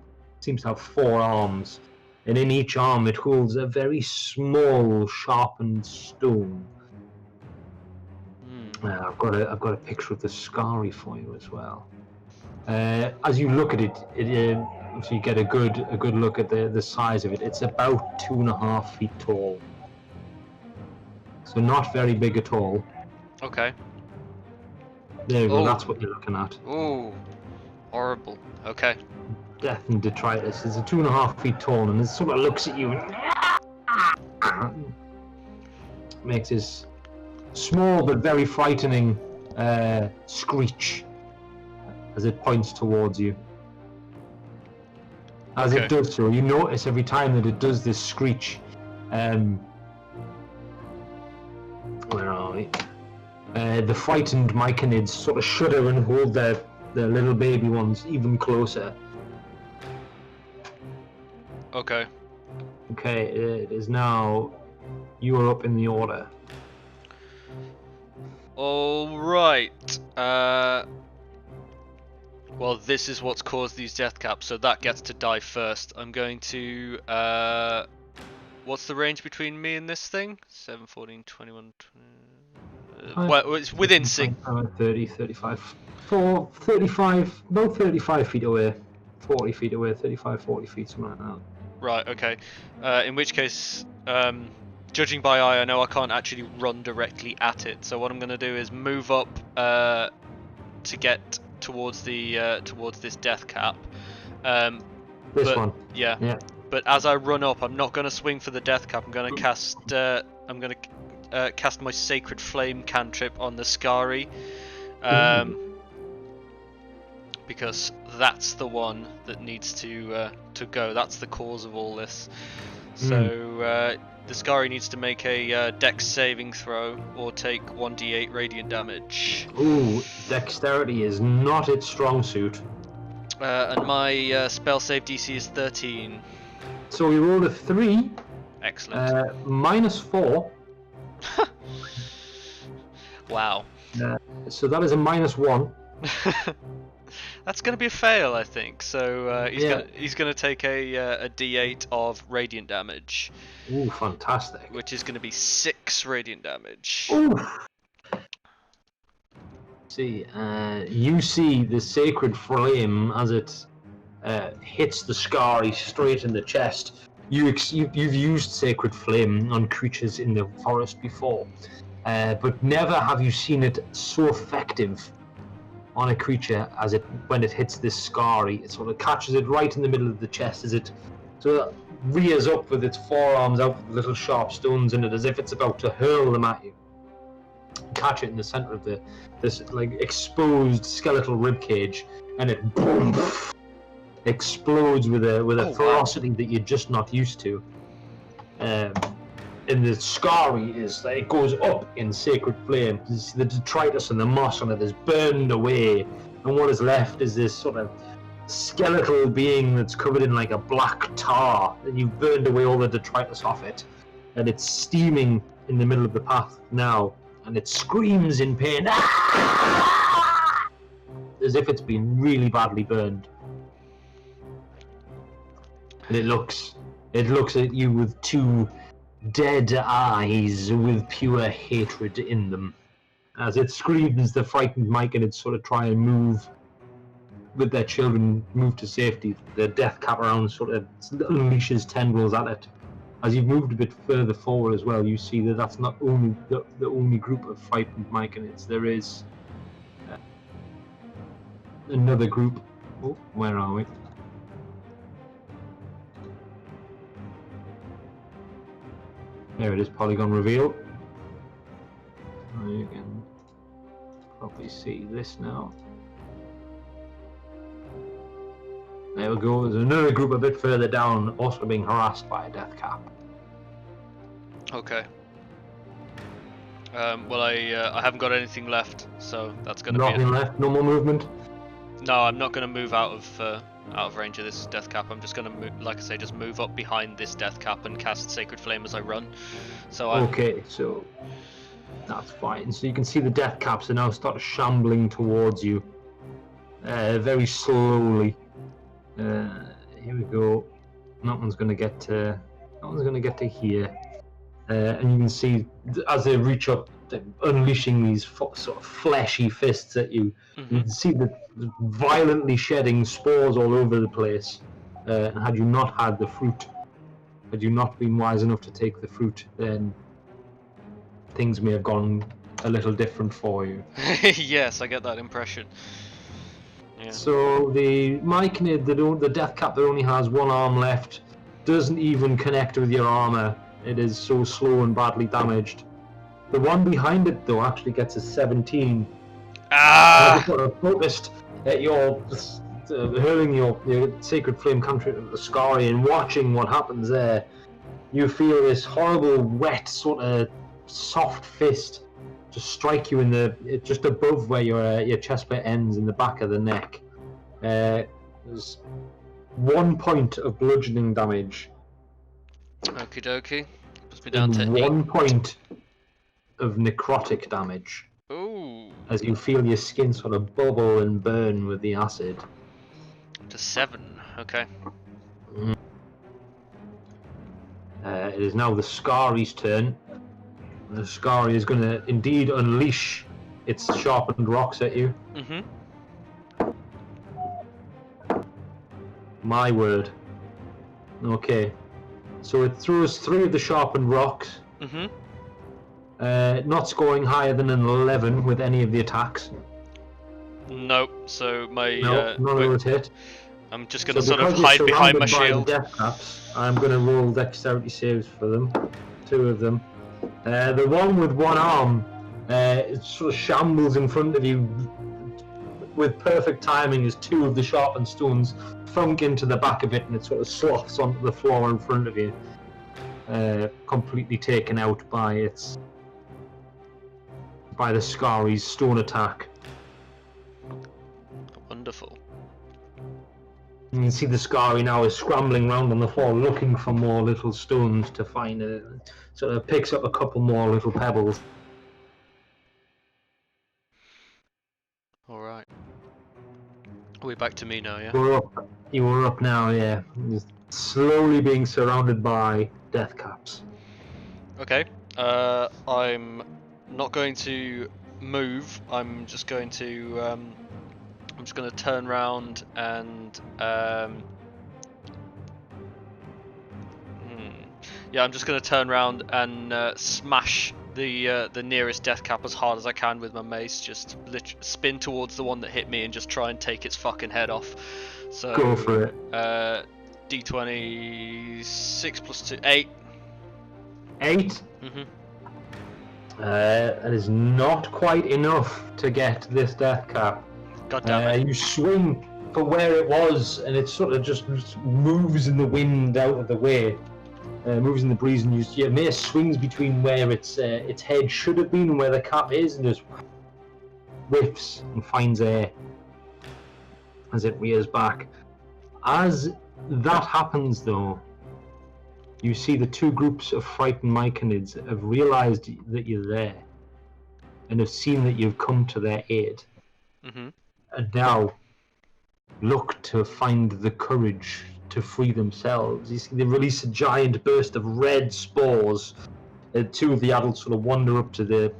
seems to have 4 arms, and in each arm it holds a very small sharpened stone. I've got a picture of the Scary for you as well. As you look at it, so you get a good look at the size of it. It's about 2.5 feet tall. So not very big at all. Okay. There you go, Oh. that's what you're looking at. Ooh. Horrible. Okay. Death and detritus. It's a 2.5 feet tall, and it sort of looks at you and makes this small but very frightening screech as it points towards you. As Okay. it does so, you notice every time that it does this screech. Where are we? The frightened myconids sort of shudder and hold their little baby ones even closer. Okay. Okay, it is now. You are up in the order. All right. Well, this is what's caused these death caps, so that gets to die first. I'm going to. What's the range between me and this thing? 7, 14, 21. Well, it's within 6. 30, 35. 35. No, 35 feet away. 40 feet away. 35, 40 feet, something like that. Right. Okay. In which case, judging by eye, I know I can't actually run directly at it. So what I'm going to do is move up to get towards this death cap. This one. Yeah. Yeah. But as I run up, I'm not going to swing for the death cap. I'm going to cast. I'm going to cast my sacred flame cantrip on the Scary, because that's the one that needs to go. That's the cause of all this. So the Scary needs to make a Dex saving throw or take 1d8 radiant damage. Ooh, dexterity is not its strong suit. And my spell save DC is 13. So we rolled a 3. Excellent. -4. Wow. So that is a -1. That's going to be a fail, I think. So he's going to take a D8 of radiant damage. Ooh, fantastic. Which is going to be 6 radiant damage. Ooh. See, you see the sacred flame as it hits the Scary straight in the chest. You've used sacred flame on creatures in the forest before, but never have you seen it so effective on a creature as when it hits this Scary. It sort of catches it right in the middle of the chest as it sort of rears up with its forearms out with little sharp stones in it, as if it's about to hurl them at you. Catch it in the center of this like exposed skeletal rib cage, and it boom, explodes with a ferocity that you're just not used to. And the Scary is like, it goes up in sacred flame. You see the detritus and the moss on it is burned away, and what is left is this sort of skeletal being that's covered in like a black tar, and you've burned away all the detritus off it, and it's steaming in the middle of the path now, and it screams in pain as if it's been really badly burned. And it looks at you with 2 dead eyes with pure hatred in them. As it screams, the frightened myconids sort of try and move with their children, move to safety. The death cap around sort of unleashes tendrils at it. As you've moved a bit further forward as well, you see that that's not only the only group of frightened myconids. There is another group. Oh, where are we? There it is, polygon reveal. You can probably see this now. There we go, there's another group a bit further down, also being harassed by a death cap. Okay. Well, I haven't got anything left, so that's going to be it. Nothing left, no more movement? No, I'm not going to move out of range of this death cap. I'm just going to, like I say, just move up behind this death cap and cast Sacred Flame as I run. So okay, so that's fine. So you can see the death caps are now start shambling towards you, very slowly. Here we go. That one's going to get to. That one's going to get to here, and you can see as they reach up, they're unleashing these sort of fleshy fists at you. Mm-hmm. You can see the violently shedding spores all over the place. And had you not had the fruit, had you not been wise enough to take the fruit, then things may have gone a little different for you. Yes, I get that impression. Yeah. So the Myconid, the death cap that only has one arm left, doesn't even connect with your armor. It is so slow and badly damaged. The one behind it, though, actually gets a 17. As you sort of focused at your hurling your sacred flame country to the Scari and watching what happens there, you feel this horrible, wet, sort of soft fist just strike you in just above where your chest plate ends in the back of the neck. There's 1 point of bludgeoning damage. Okie dokie. Puts me down to And 1 point of necrotic damage. Ooh. As you feel your skin sort of bubble and burn with the acid. To 7. Okay. It is now the Scari's turn. The Scari is going to indeed unleash its sharpened rocks at you. Mhm. My word. Okay. So it throws 3 of the sharpened rocks. Mhm. Not scoring higher than an 11 with any of the attacks. Nope. So my No, none of those hit. I'm just gonna So sort of because you're hide behind my surrounded by shield. the death caps, I'm going to roll dexterity saves for them. 2 of them. The one with one arm, it sort of shambles in front of you with perfect timing as 2 of the sharpened stones thunk into the back of it, and it sort of sloughs onto the floor in front of you, completely taken out by the Scari's stone attack. Wonderful. You can see the Scari now is scrambling around on the floor looking for more little stones to find. Sort of picks up a couple more little pebbles. Alright. Are we back to me now, yeah? You were up now, yeah. You're slowly being surrounded by death caps. Okay. I'm not going to move. I'm just going to turn around and yeah, I'm just going to turn around and smash the nearest death cap as hard as I can with my mace. Just spin towards the one that hit me and just try and take its fucking head off. So go for it. D20 6 plus 2 8. 8. Mhm. That is not quite enough to get this death cap. God damn it. You swing for where it was, and it sort of just moves in the wind out of the way. Moves in the breeze, and your mace swings between where its head should have been and where the cap is, and just whiffs and finds air as it rears back. As that happens, though, you see the 2 groups of frightened Myconids have realised that you're there and have seen that you've come to their aid. Mhm. And now look to find the courage to free themselves. You see they release a giant burst of red spores. 2 of the adults sort of wander up to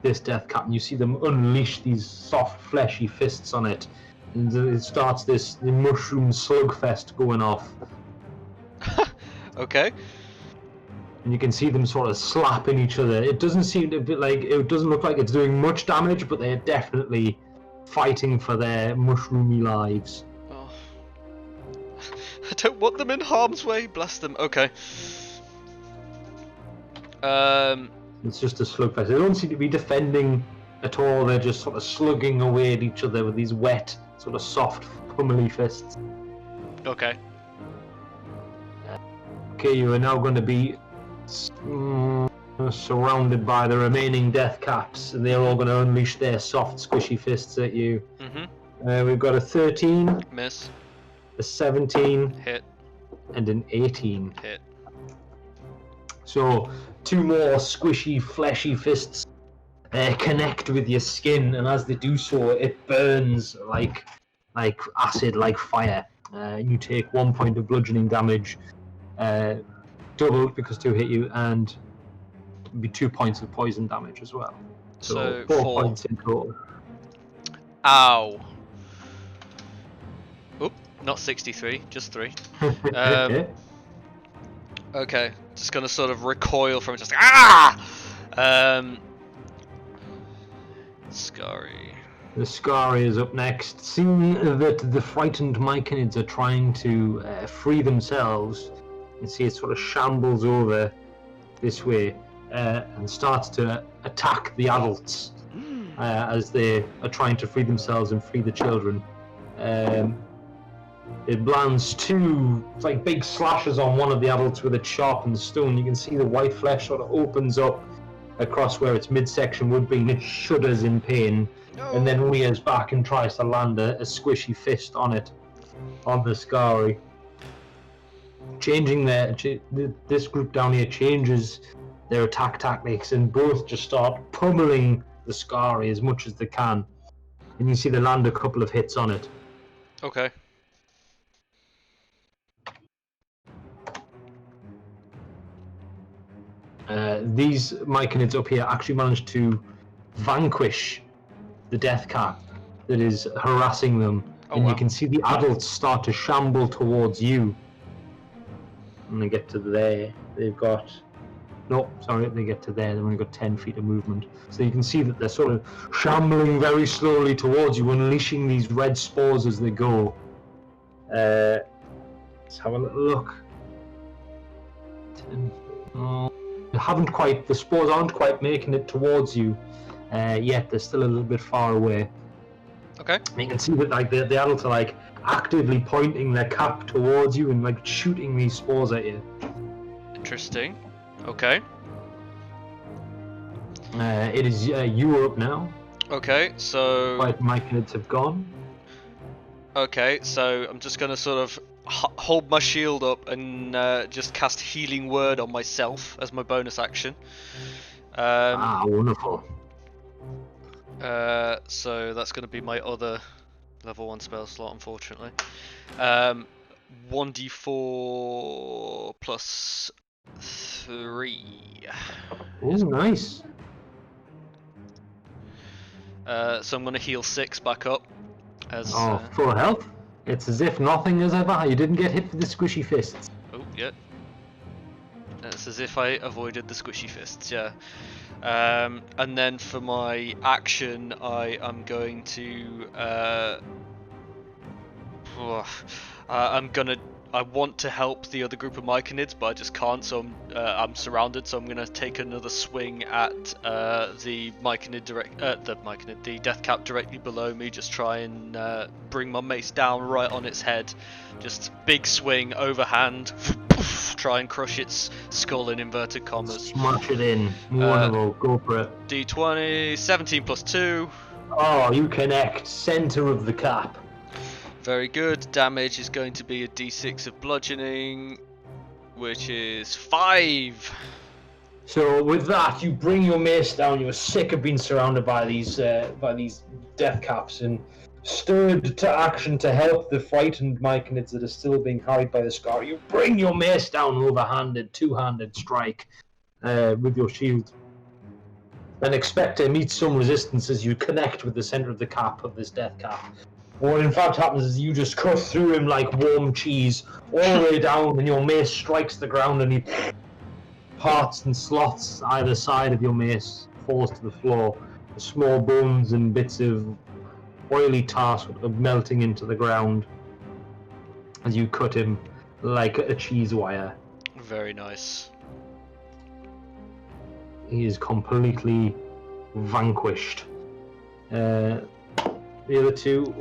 this death cap, and you see them unleash these soft, fleshy fists on it. And it starts the mushroom slugfest going off. Okay. And you can see them sort of slapping each other. It doesn't seem to be it doesn't look like it's doing much damage, but they're definitely fighting for their mushroomy lives. Oh. I don't want them in harm's way. Bless them. Okay. It's just a slugfest. They don't seem to be defending at all. They're just sort of slugging away at each other with these wet, sort of soft, pummely fists. Okay. Okay, you are now going to be surrounded by the remaining death caps, and they're all going to unleash their soft, squishy fists at you. Mhm. We've got a 13, Miss. a 17, Hit. and an 18. Hit. So 2 more squishy, fleshy fists connect with your skin, and as they do so, it burns like acid, like fire. You take 1 point of bludgeoning damage, doubled because 2 hit you, and be 2 points of poison damage as well. So 4 points in total. Ow. Oop. Not 63, just 3. Yeah. Okay, just gonna sort of recoil from it, just Scary. The Scari is up next. Seeing that the frightened Myconids are trying to free themselves, you see it sort of shambles over this way and starts to attack the adults as they are trying to free themselves and free the children. It lands 2 like big slashes on one of the adults with a sharpened stone. You can see the white flesh sort of opens up across where its midsection would be, and it shudders in pain, and then rears back and tries to land a squishy fist on it, on the Scari. Changing this group down here changes their attack tactics, and both just start pummeling the Scari as much as they can. And you see they land a couple of hits on it. Okay. These Myconids up here actually managed to vanquish the death cat that is harassing them. And wow. You can see the adults start to shamble towards you. And they get to there. They've got... No, sorry, they get to there. They've only got 10 feet of movement. So you can see that they're sort of shambling very slowly towards you, unleashing these red spores as they go. Let's have a little look. 10... Oh. The spores aren't quite making it towards you yet. They're still a little bit far away. Okay. And you can see that like the adults are like actively pointing their cap towards you and like shooting these spores at you. Interesting. Okay. It is Europe now. Okay, so... Quite Myconids have gone. Okay, so I'm just gonna sort of hold my shield up and just cast Healing Word on myself as my bonus action. Wonderful. So that's going to be my other level 1 spell slot, unfortunately. 1d4 plus 3. It is nice. So I'm going to heal 6 back up. As, full health? It's as if nothing has ever... You didn't get hit with the squishy fists. Oh, yeah. It's as if I avoided the squishy fists, yeah. And then for my action, I am going to... I want to help the other group of Myconids, but I just can't, so I'm surrounded, so I'm going to take another swing at the death cap directly below me, just try and bring my mace down right on its head. Just big swing, overhand, try and crush its skull in inverted commas. Smash it in. Wonderful, go for it. D20, 17 plus 2. Oh, you connect. Center of the cap. Very good. Damage is going to be a d6 of bludgeoning, which is 5. So with that, you bring your mace down. You're sick of being surrounded by these death caps, and stirred to action to help the frightened Myconids that are still being carried by the Scar. You bring your mace down, overhanded, two-handed strike with your shield, and expect to meet some resistance as you connect with the center of the cap of this death cap. What in fact happens is you just cut through him like warm cheese, all the way down, and your mace strikes the ground, and he parts and slots either side of your mace, falls to the floor. The small bones and bits of oily tar sort of melting into the ground as you cut him like a cheese wire. Very nice. He is completely vanquished. The other two,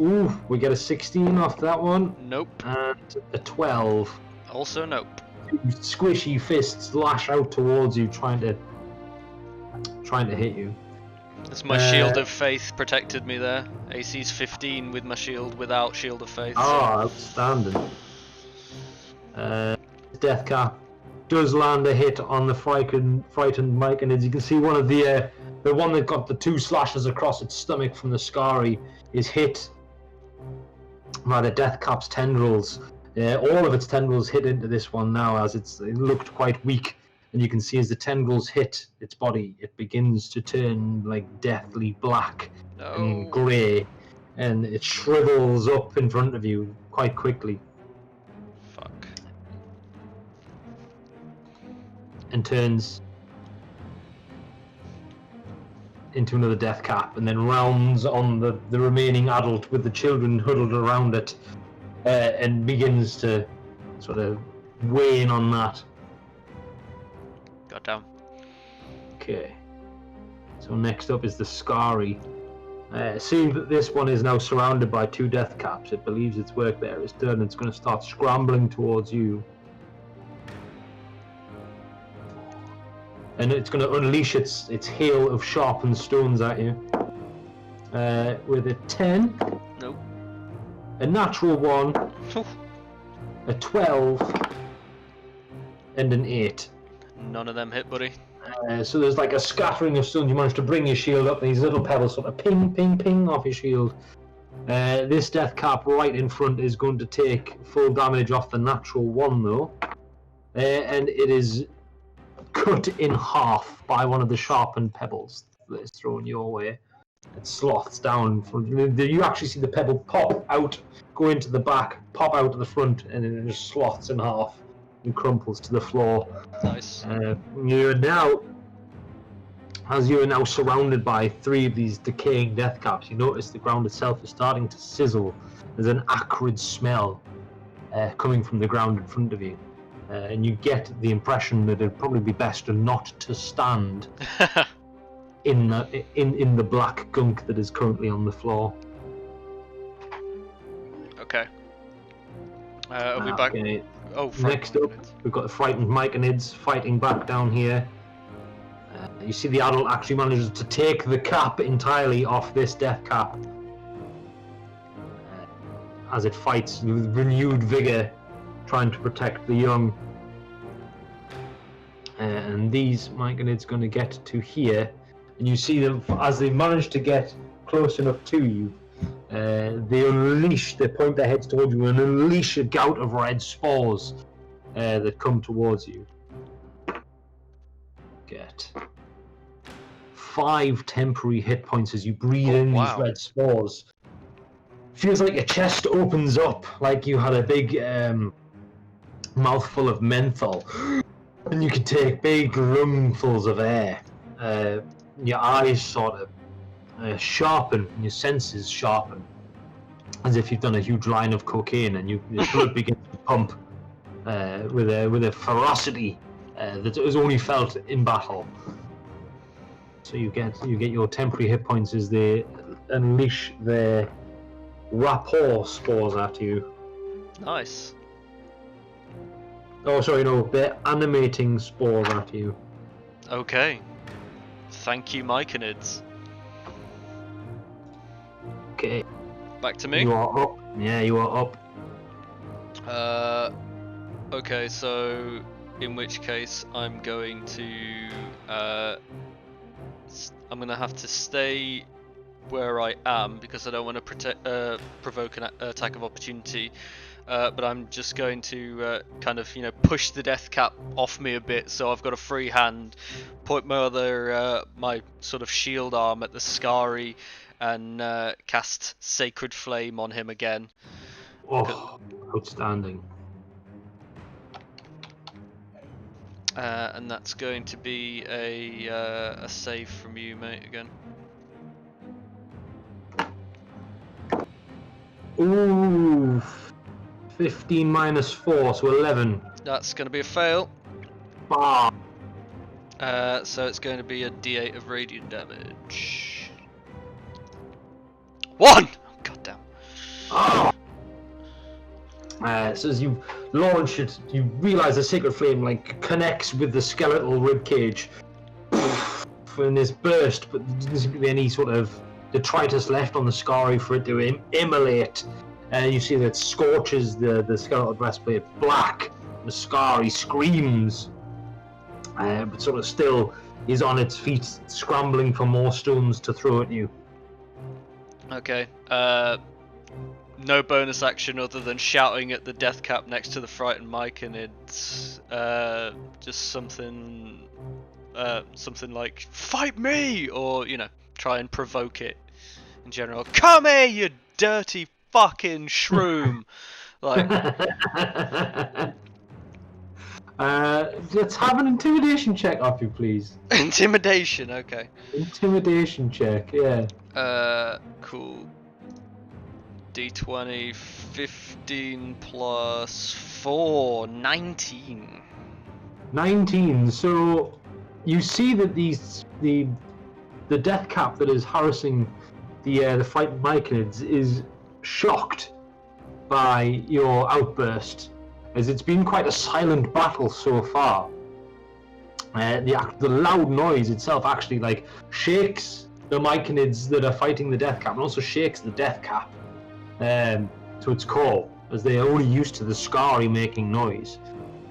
we get a 16 off that one. Nope. And a 12. Also nope. Two squishy fists lash out towards you, trying to hit you. That's my Shield of Faith protected me there. AC's 15 with my shield, without Shield of Faith. Oh, outstanding. Death Cap does land a hit on the frightened Mike, and as you can see, one of the one that got the 2 slashes across its stomach from the Scari is hit by the Death Cap's tendrils. All of its tendrils hit into this one now, as it looked quite weak, and you can see as the tendrils hit its body, it begins to turn like deathly black and grey, and it shrivels up in front of you, quite quickly. Fuck. And turns into another death cap, and then rounds on the remaining adult with the children huddled around it, and begins to sort of weigh in on that. Goddamn. Okay. So next up is the Scary. Seeing that this one is now surrounded by 2 death caps, it believes its work there is done. It's going to start scrambling towards you. And it's going to unleash its hail of sharpened stones at you. With a 10. Nope. A natural 1. A 12. And an 8. None of them hit, buddy. So there's like a scattering of stones. You manage to bring your shield up, and these little pebbles sort of ping, ping, ping off your shield. This death cap right in front is going to take full damage off the natural 1 though. And it is cut in half by one of the sharpened pebbles that is thrown your way. It sloths down. You actually see the pebble pop out, go into the back, pop out to the front, and then it just sloths in half and crumples to the floor. Nice. You are now, as you are now surrounded by 3 of these decaying death caps, you notice the ground itself is starting to sizzle. There's an acrid smell coming from the ground in front of you. And you get the impression that it'd probably be best not to stand in the black gunk that is currently on the floor. Okay. Are we back? Okay. Oh, Next up, we've got the frightened Myconids fighting back down here. You see the adult actually manages to take the cap entirely off this death cap as it fights with renewed vigor, trying to protect the young. And these Myconids going to get to here, and you see them as they manage to get close enough to you. They point their heads towards you and unleash a gout of red spores that come towards you. Get 5 temporary hit points as you breathe in these red spores. Feels like your chest opens up, like you had a big mouthful of menthol, and you can take big lungfuls of air. Your eyes sort of sharpen, and your senses sharpen, as if you've done a huge line of cocaine, and your blood begins to pump with a ferocity that is only felt in battle. So you get your temporary hit points as they unleash their rapport spores at you. Nice. Oh, sorry, no, they're animating spores at you. Okay. Thank you, Myconids. Okay. Back to me? You are up. Yeah, you are up. Okay, so in which case I'm going to I'm gonna have to stay where I am because I don't want to provoke an attack of opportunity. But I'm just going to kind of, push the death cap off me a bit, so I've got a free hand. Point my sort of shield arm at the Scary, and cast Sacred Flame on him again. Oh, outstanding. And that's going to be a save from you, mate, again. Ooh. 15 minus 4, so 11. That's going to be a fail. Ah. So it's going to be a D8 of radiant damage. 1! God damn. Ah. So as you launch it, you realise the Sacred Flame connects with the skeletal ribcage. And this burst, but there doesn't seem to be any sort of detritus left on the Scary for it to immolate. And you see that it scorches the skeletal breastplate black. The Scary screams, but sort of still is on its feet, scrambling for more stones to throw at you. Okay. No bonus action other than shouting at the death cap next to the frightened Mike, and it's just something like "fight me" or try and provoke it in general. Come here, you dirty fucking shroom. Like, Let's have an intimidation check off you, please. intimidation, okay. Intimidation check, yeah. Cool. D20, 15 plus 4, 19. 19. So you see that the death cap that is harassing the frightened Myconids is shocked by your outburst, as it's been quite a silent battle so far. The loud noise itself actually like shakes the Myconids that are fighting the death cap, and also shakes the death cap to its core, as they are only used to the scary making noise.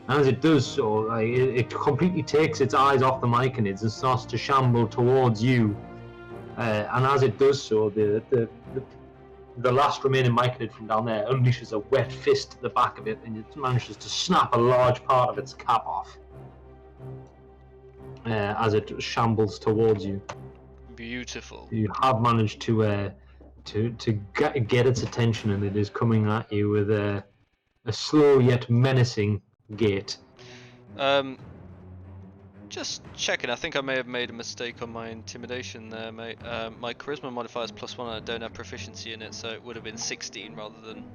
And as it does so, like, it completely takes its eyes off the Myconids and starts to shamble towards you. And as it does so, the last remaining Myconid from down there unleashes a wet fist at the back of it, and it manages to snap a large part of its cap off as it shambles towards you. Beautiful. You have managed to get its attention, and it is coming at you with a slow yet menacing gait. Just checking, I think I may have made a mistake on my intimidation there, mate. My charisma modifier is +1 and I don't have proficiency in it, so it would have been 16 rather than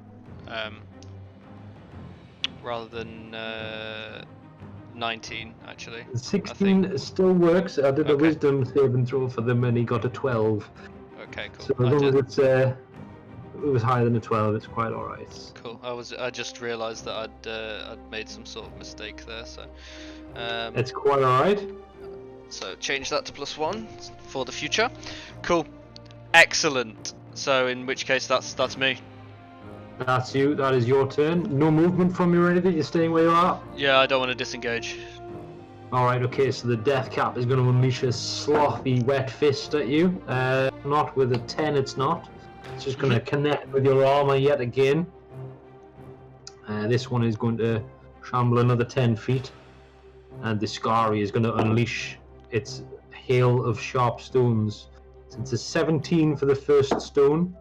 19, actually. 16 still works. I did a wisdom saving throw for them and he got a 12. Okay, cool. So as long as it was higher than a 12, it's quite alright. Cool. I just realised that I'd made some sort of mistake there, so it's quite alright. So change that to +1 for the future. Cool. Excellent. So in which case that's me. That's you. That is your turn. No movement from you or anything. You're staying where you are. Yeah, I don't want to disengage. All right. Okay. So the death cap is going to unleash a slothy, wet fist at you. Not with a 10. It's not. It's just going to connect with your armor yet again. This one is going to shamble another 10 feet, and the Scary is going to unleash its hail of sharp stones. So it's a 17 for the first stone,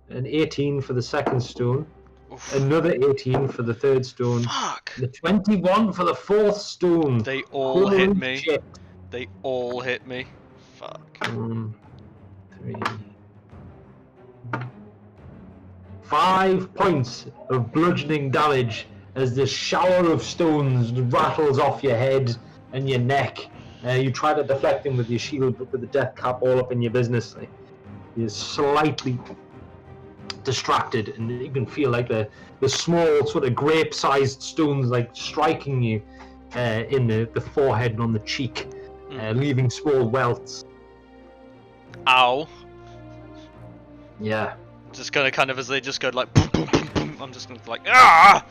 an 18 for the second stone, Oof. another 18 for the third stone, Fuck! the 21 for the fourth stone. They all hit me. Shit. They all hit me. Fuck. 1, 3, 5 points of bludgeoning damage as the shower of stones rattles off your head and your neck. You try to deflect them with your shield, but with the death cap all up in your business, you're slightly distracted, and you can feel like the small sort of grape-sized stones like striking you in the forehead and on the cheek, leaving small welts. Ow. Yeah. Just gonna kind of, as they just go like boom, boom, boom, boom, I'm just gonna like ah,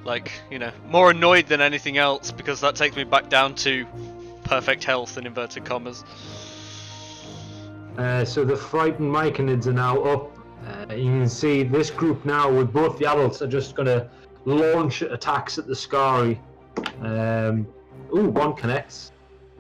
like, you know, more annoyed than anything else, because that takes me back down to perfect health in inverted commas. So the frightened Myconids are now up. You can see this group now with both the adults are just going to launch attacks at the Scary. One connects.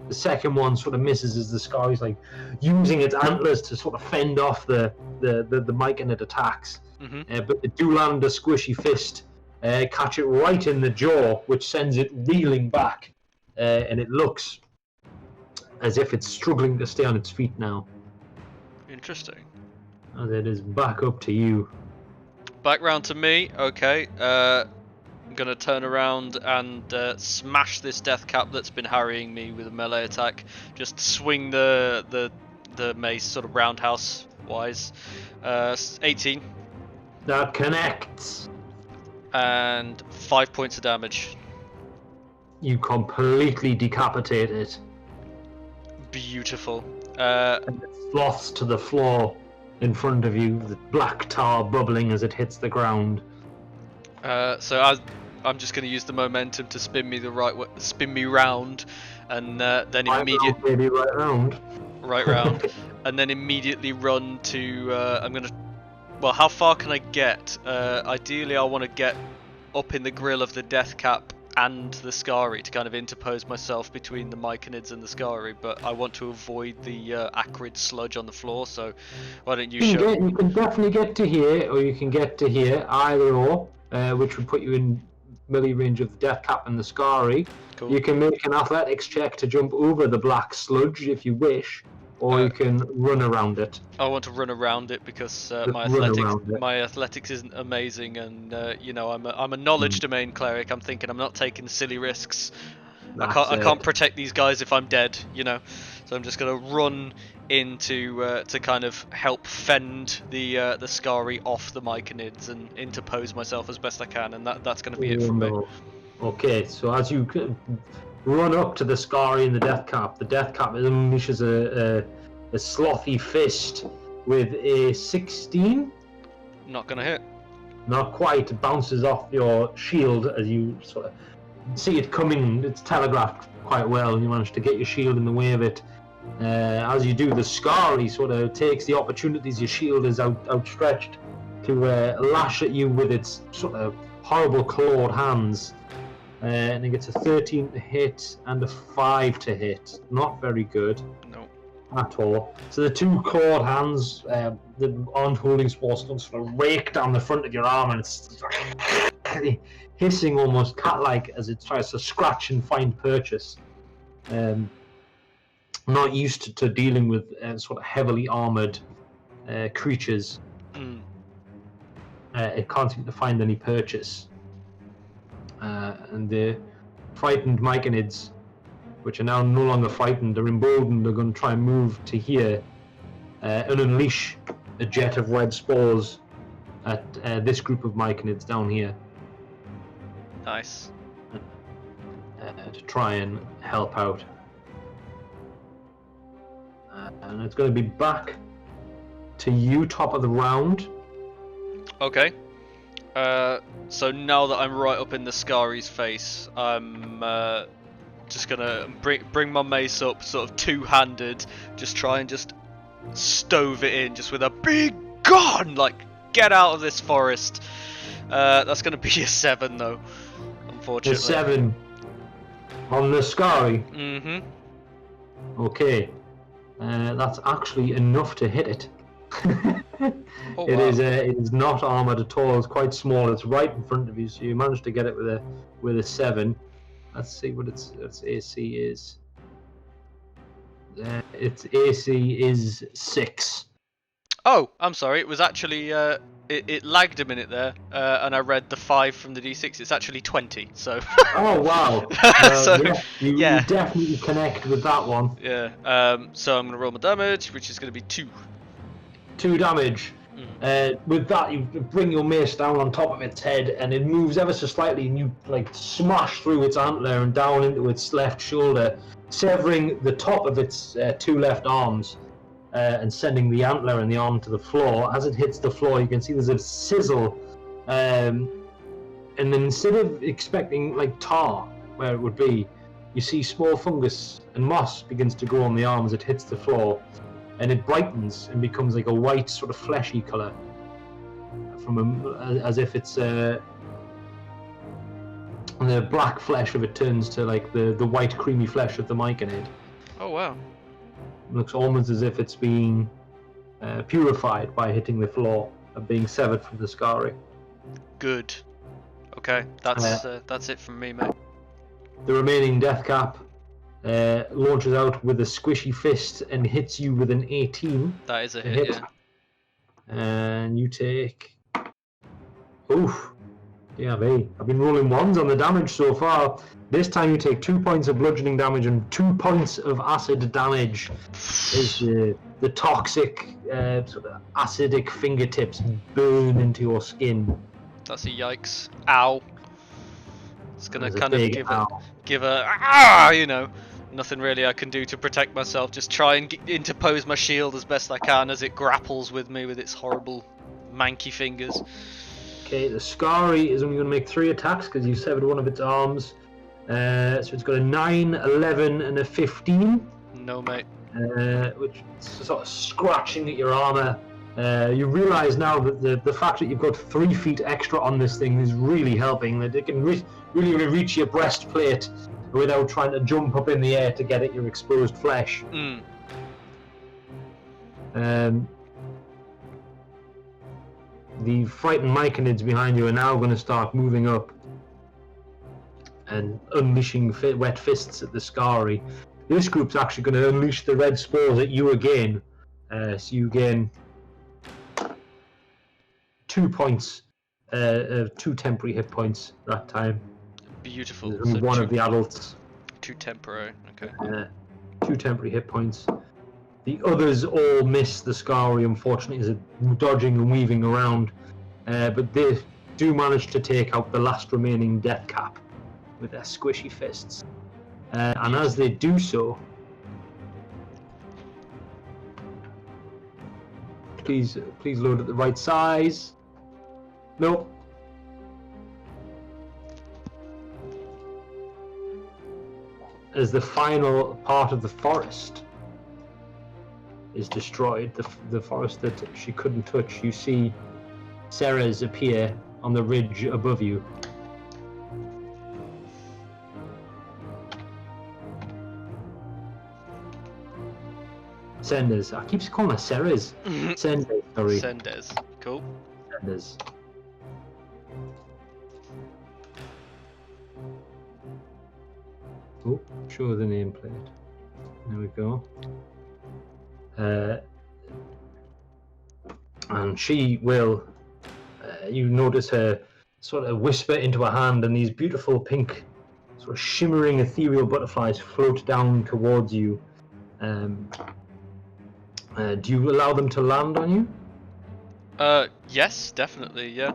The second one sort of misses as the Scary's like using its antlers to sort of fend off the Myconid attacks. But they do land a squishy fist, catch it right in the jaw, which sends it reeling back. And it looks as if it's struggling to stay on its feet now. Interesting. And it is back up to you. Back round to me. Okay. I'm gonna turn around and smash this death cap that's been harrying me with a melee attack. Just swing the mace sort of roundhouse wise. 18. That connects. And 5 points of damage. You completely decapitate it. Beautiful. And it sloths to the floor in front of you, the black tar bubbling as it hits the ground. So I'm just going to use the momentum to spin me spin me round, and then immediately right round, and then immediately run to. I'm going to. Well, how far can I get? Ideally, I want to get up in the grill of the death cap and the Scary to kind of interpose myself between the Myconids and the Scary, but I want to avoid the acrid sludge on the floor, so why don't you show... You can definitely get to here, or you can get to here, either or. which would put you in melee range of the Death Cap and the Scary. Cool. You can make an athletics check to jump over the black sludge if you wish, or you can run around it. I want to run around it because my athletics isn't amazing, and you know, I'm a knowledge domain cleric. I'm thinking I'm not taking silly risks. I can't protect these guys if I'm dead, you know. So I'm just gonna run into to kind of help fend the Scary off the Myconids and interpose myself as best I can, and that's gonna be it from me. Okay, so as you run up to the Scary and the Death Cap unleashes a slothy fist with a 16. Not gonna hit. Not quite. It bounces off your shield as you sort of see it coming. It's telegraphed quite well, and you manage to get your shield in the way of it. As you do, the Scary sort of takes the opportunities your shield is outstretched to lash at you with its sort of horrible clawed hands. And it gets a 13 to hit and a 5 to hit. Not very good. No. At all. So the two clawed hands, the on-holding spore sort of rake down the front of your arm, and it's hissing almost cat-like as it tries to scratch and find purchase. Not used to dealing with sort of heavily armoured creatures. It can't seem to find any purchase. And the frightened Myconids, which are now no longer frightened, are emboldened. They're going to try and move to here and unleash a jet of red spores at this group of Myconids down here. Nice. To try and help out. And it's going to be back to you, top of the round. Okay. So now that I'm right up in the Scary's face, I'm just gonna bring my mace up, sort of two-handed, just try and just stove it in, just with a "be gone!" like, get out of this forest. That's gonna be a 7 though, unfortunately. A 7 on the Scary. Mm-hmm. Okay, that's actually enough to hit it. Oh, it wow. It is not armored at all. It's quite small. It's right in front of you, so you managed to get it with a 7. Let's see what its AC is. Its AC is 6. Oh, I'm sorry. It was actually it lagged a minute there, and I read the 5 from the D6. It's actually 20. So. Oh wow! So you definitely connect with that one. Yeah. So I'm gonna roll my damage, which is gonna be 2. 2 damage. With that, you bring your mace down on top of its head, and it moves ever so slightly, and you like smash through its antler and down into its left shoulder, severing the top of its 2 left arms, and sending the antler and the arm to the floor. As it hits the floor, you can see there's a sizzle, and then instead of expecting like tar where it would be, you see small fungus and moss begins to grow on the arm as it hits the floor. And it brightens and becomes like a white, sort of fleshy color, as if it's the black flesh of it turns to like the white, creamy flesh of the Myconid. Oh wow! It looks almost as if it's being purified by hitting the floor and being severed from the Scary. Good. Okay, that's it from me, mate. The remaining Death Cap launches out with a squishy fist and hits you with an 18. That is a hit, yeah. And you take... Oof. Yeah, I've been rolling 1s on the damage so far. This time you take 2 points of bludgeoning damage and 2 points of acid damage as the toxic, sort of acidic fingertips burn into your skin. That's a yikes. Ow. It's gonna kind of give a you know. Nothing really I can do to protect myself, just try and interpose my shield as best I can as it grapples with me with its horrible manky fingers. Okay, the Scary is only going to make 3 attacks because you severed one of its arms. So it's got a 9, 11 and a 15. No, mate. Which is sort of scratching at your armour. You realise now that the fact that you've got 3 feet extra on this thing is really helping, that it can really reach your breastplate without trying to jump up in the air to get at your exposed flesh. The frightened myconids behind you are now going to start moving up and unleashing wet fists at the Scari. This group's actually going to unleash the red spores at you again. So you gain 2 points, 2 temporary hit points that time. Beautiful. So one two, of the adults. 2 temporary. Okay. 2 temporary hit points. The others all miss the Scari, unfortunately, as they're dodging and weaving around. But they do manage to take out the last remaining death cap with their squishy fists. And as they do so, please load at the right size. Nope. As the final part of the forest is destroyed, the forest that she couldn't touch, you see Ceres appear on the ridge above you. Senders. I keep calling her Ceres. Senders, sorry. Senders. Cool. Senders. Oh, show the nameplate. There we go. And she will, you notice her sort of whisper into her hand, and these beautiful pink, sort of shimmering ethereal butterflies float down towards you. Do you allow them to land on you? Yes, definitely, yeah.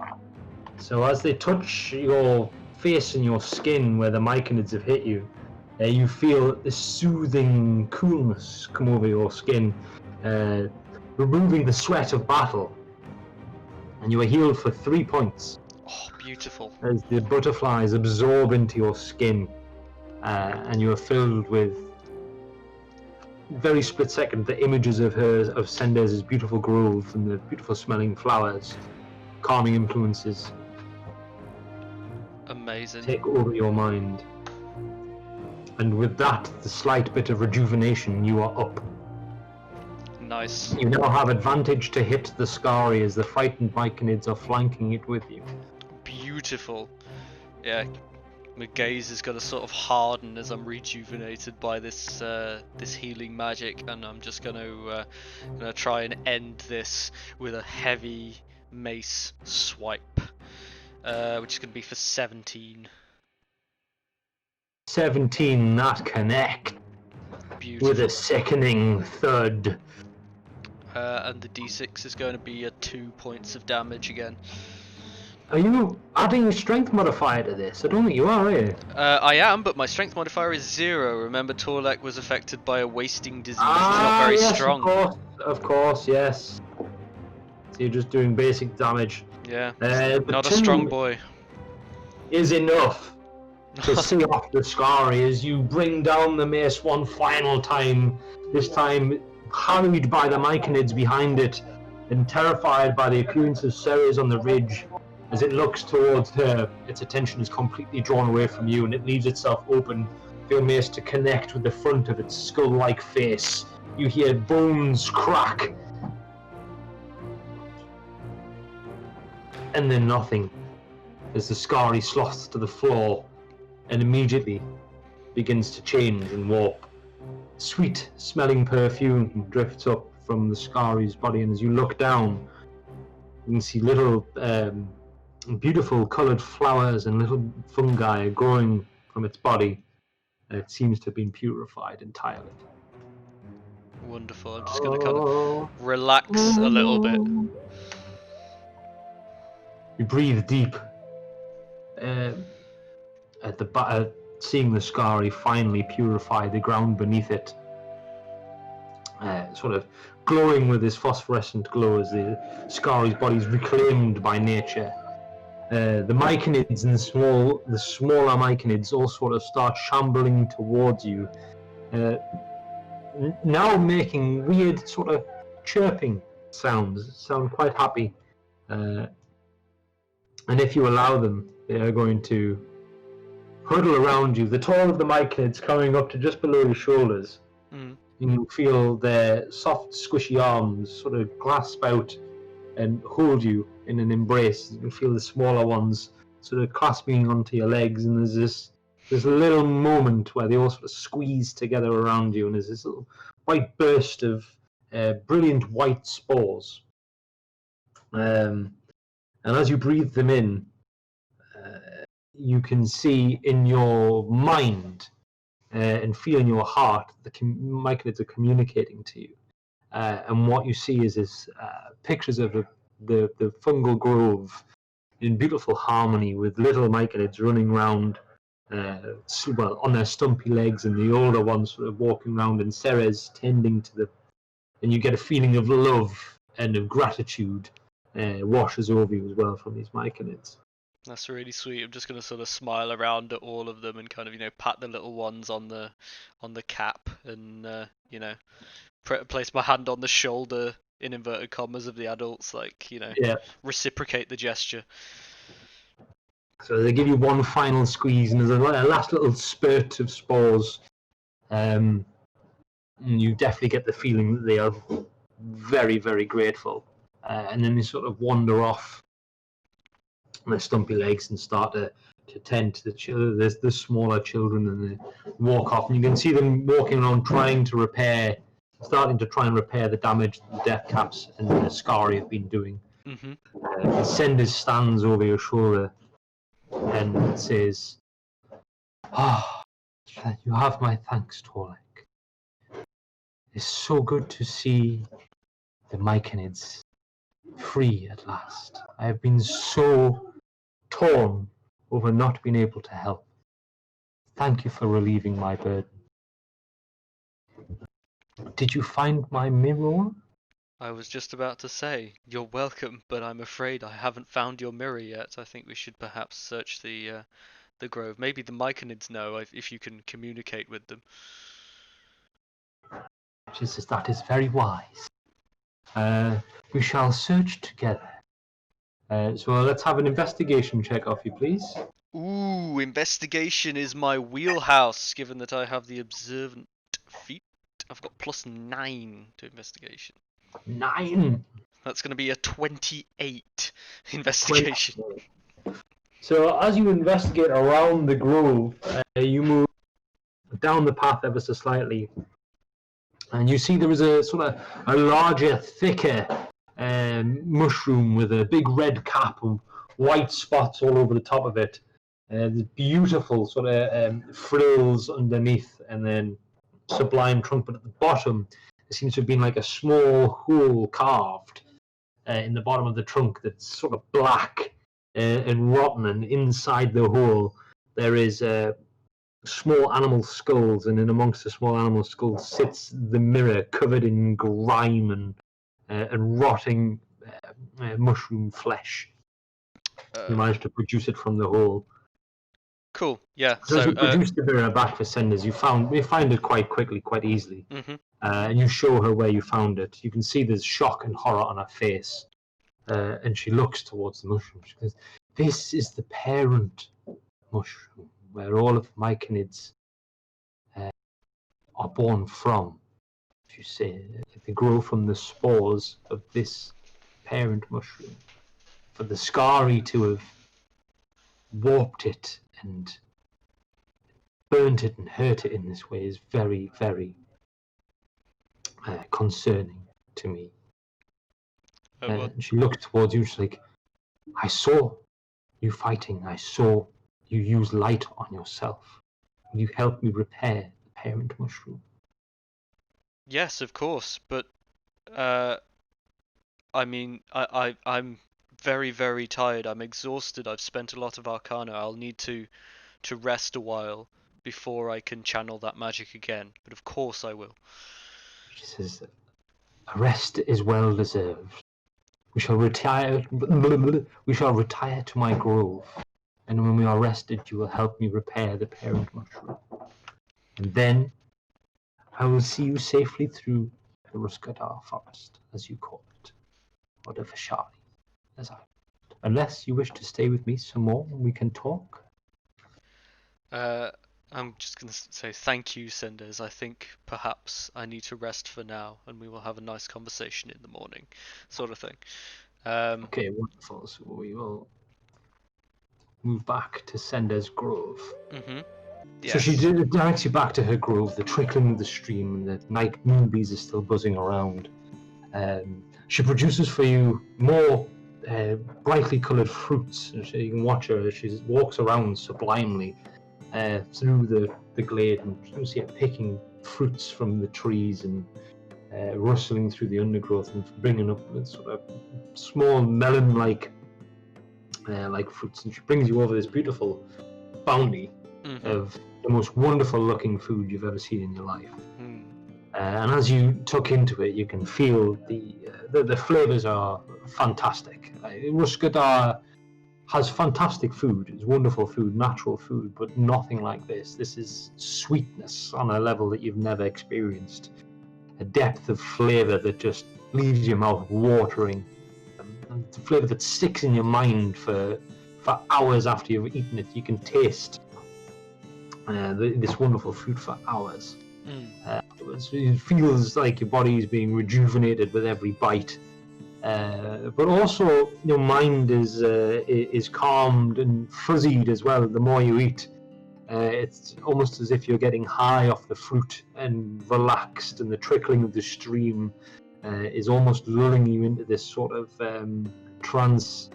So as they touch your face and your skin where the myconids have hit you, you feel this soothing coolness come over your skin, removing the sweat of battle. And you are healed for 3 points. Oh, beautiful. As the butterflies absorb into your skin, and you are filled with, very split second, the images of Senders' beautiful grove and the beautiful smelling flowers, calming influences Amazing. take over your mind. And with that, the slight bit of rejuvenation, you are up. Nice. You now have advantage to hit the Scari as the frightened myconids are flanking it with you. Beautiful. Yeah, my gaze is gonna sort of harden as I'm rejuvenated by this this healing magic, and I'm just gonna try and end this with a heavy mace swipe, which is gonna be for 17. 17 not connect. Beautiful. With a sickening thud. And the d6 is going to be 2 points of damage again. Are you adding a strength modifier to this? I don't think you are, are you? I am, but my strength modifier is 0. Remember, Torlek was affected by a wasting disease. He's not very yes, strong. Of course, yes. So you're just doing basic damage. Yeah, But not a 2 strong boy. is enough to see off the Scari as you bring down the mace one final time. This time harried by the myconids behind it and terrified by the appearance of Ceres on the ridge. As it looks towards her, its attention is completely drawn away from you, and it leaves itself open for your mace to connect with the front of its skull-like face. You hear bones crack, and then nothing, as the Scari sloths to the floor and immediately begins to change and warp. Sweet smelling perfume drifts up from the Scari's body, and as you look down, you can see little beautiful coloured flowers and little fungi growing from its body. It seems to have been purified entirely. Wonderful. I'm just going to kind of relax a little bit. You breathe deep at seeing the Scari finally purify the ground beneath it, sort of glowing with this phosphorescent glow as the Scari's body is reclaimed by nature. The myconids and the smaller myconids all sort of start shambling towards you, now making weird sort of chirping sounds. Sound quite happy, and if you allow them, they are going to huddle around you. The tall of the myconids coming up to just below your shoulders. You feel their soft, squishy arms sort of grasp out and hold you in an embrace. You can feel the smaller ones sort of clasping onto your legs, and there's this little moment where they all sort of squeeze together around you, and there's this little white burst of brilliant white spores. And as you breathe them in, you can see in your mind and feel in your heart the myconids are communicating to you. And what you see is pictures of the fungal grove in beautiful harmony with little myconids running around, on their stumpy legs, and the older ones sort of walking around, and Ceres tending to them. And you get a feeling of love and of gratitude washes over you as well from these myconids. That's really sweet. I'm just gonna sort of smile around at all of them and kind of, pat the little ones on the cap, and place my hand on the shoulder in inverted commas of the adults, reciprocate the gesture. So they give you one final squeeze, and there's a last little spurt of spores. And you definitely get the feeling that they are very, very grateful. And then they sort of wander off on their stumpy legs and start to tend to the children. There's the smaller children, and they walk off, and you can see them walking around starting to try and repair the damage that the death caps and the Scari have been doing. Mm-hmm. Senders stands over your shoulder and says, you have my thanks, Torlek. It's so good to see the myconids free at last. I have been so torn over not being able to help. Thank you for relieving my burden. Did you find my mirror? I was just about to say, you're welcome, but I'm afraid I haven't found your mirror yet. I think we should perhaps search the grove. Maybe the myconids know if you can communicate with them. She says, that is very wise. We shall search together. So let's have an investigation check off you, please. Ooh, investigation is my wheelhouse, given that I have the observant feat. I've got +9 to investigation. 9? That's going to be a 28 investigation. 20. So as you investigate around the grove, you move down the path ever so slightly, and you see there is a sort of a larger, thicker mushroom with a big red cap and white spots all over the top of it. There's beautiful sort of frills underneath, and then sublime trunk, but at the bottom there seems to have been like a small hole carved in the bottom of the trunk that's sort of black and rotten, and inside the hole there is small animal skulls, and in amongst the small animal skulls sits the mirror covered in grime and rotting mushroom flesh. You managed to produce it from the hole. Cool. Yeah. So as you produce the mirror back for Senders, you find it quite quickly, quite easily. Mm-hmm. And you show her where you found it. You can see there's shock and horror on her face, and she looks towards the mushroom. She goes, "This is the parent mushroom, where all of the myconids are born from." She said, "They grow from the spores of this parent mushroom. For the Scari to have warped it and burnt it and hurt it in this way is very, very concerning to me." And she looked towards you. She's like, "I saw you fighting. I saw you use light on yourself. Will you help me repair the parent mushroom?" Yes, of course, but I'm very, very tired. I'm exhausted. I've spent a lot of Arcana. I'll need to rest a while before I can channel that magic again. But of course I will. She says, "A rest is well deserved. We shall retire to my grove, and when we are rested, you will help me repair the parent mushroom. And then I will see you safely through the Ruskadar forest, as you call it, or the Vashari, as I. Unless you wish to stay with me some more, we can talk." I'm just going to say thank you, Senders. I think perhaps I need to rest for now, and we will have a nice conversation in the morning, sort of thing. Okay, wonderful. So we will move back to Sender's Grove. Mm-hmm. So she Yes. directs you back to her grove, the trickling of the stream, and the night moonbees are still buzzing around. She produces for you more brightly coloured fruits. So you can watch her as she walks around sublimely through the glade, and you see her picking fruits from the trees and rustling through the undergrowth and bringing up sort of small melon-like like fruits. And she brings you over this beautiful bounty of the most wonderful-looking food you've ever seen in your life. And as you tuck into it, you can feel the flavors are fantastic. Ruskadar has fantastic food. It's wonderful food, natural food, but nothing like this. This is sweetness on a level that you've never experienced. A depth of flavor that just leaves your mouth watering. And it's a flavor that sticks in your mind for hours after you've eaten it. You can taste this wonderful food for hours. It feels like your body is being rejuvenated with every bite, but also your mind is calmed and fuzzied as well. The more you eat, it's almost as if you're getting high off the fruit and relaxed, and the trickling of the stream is almost lulling you into this sort of trance,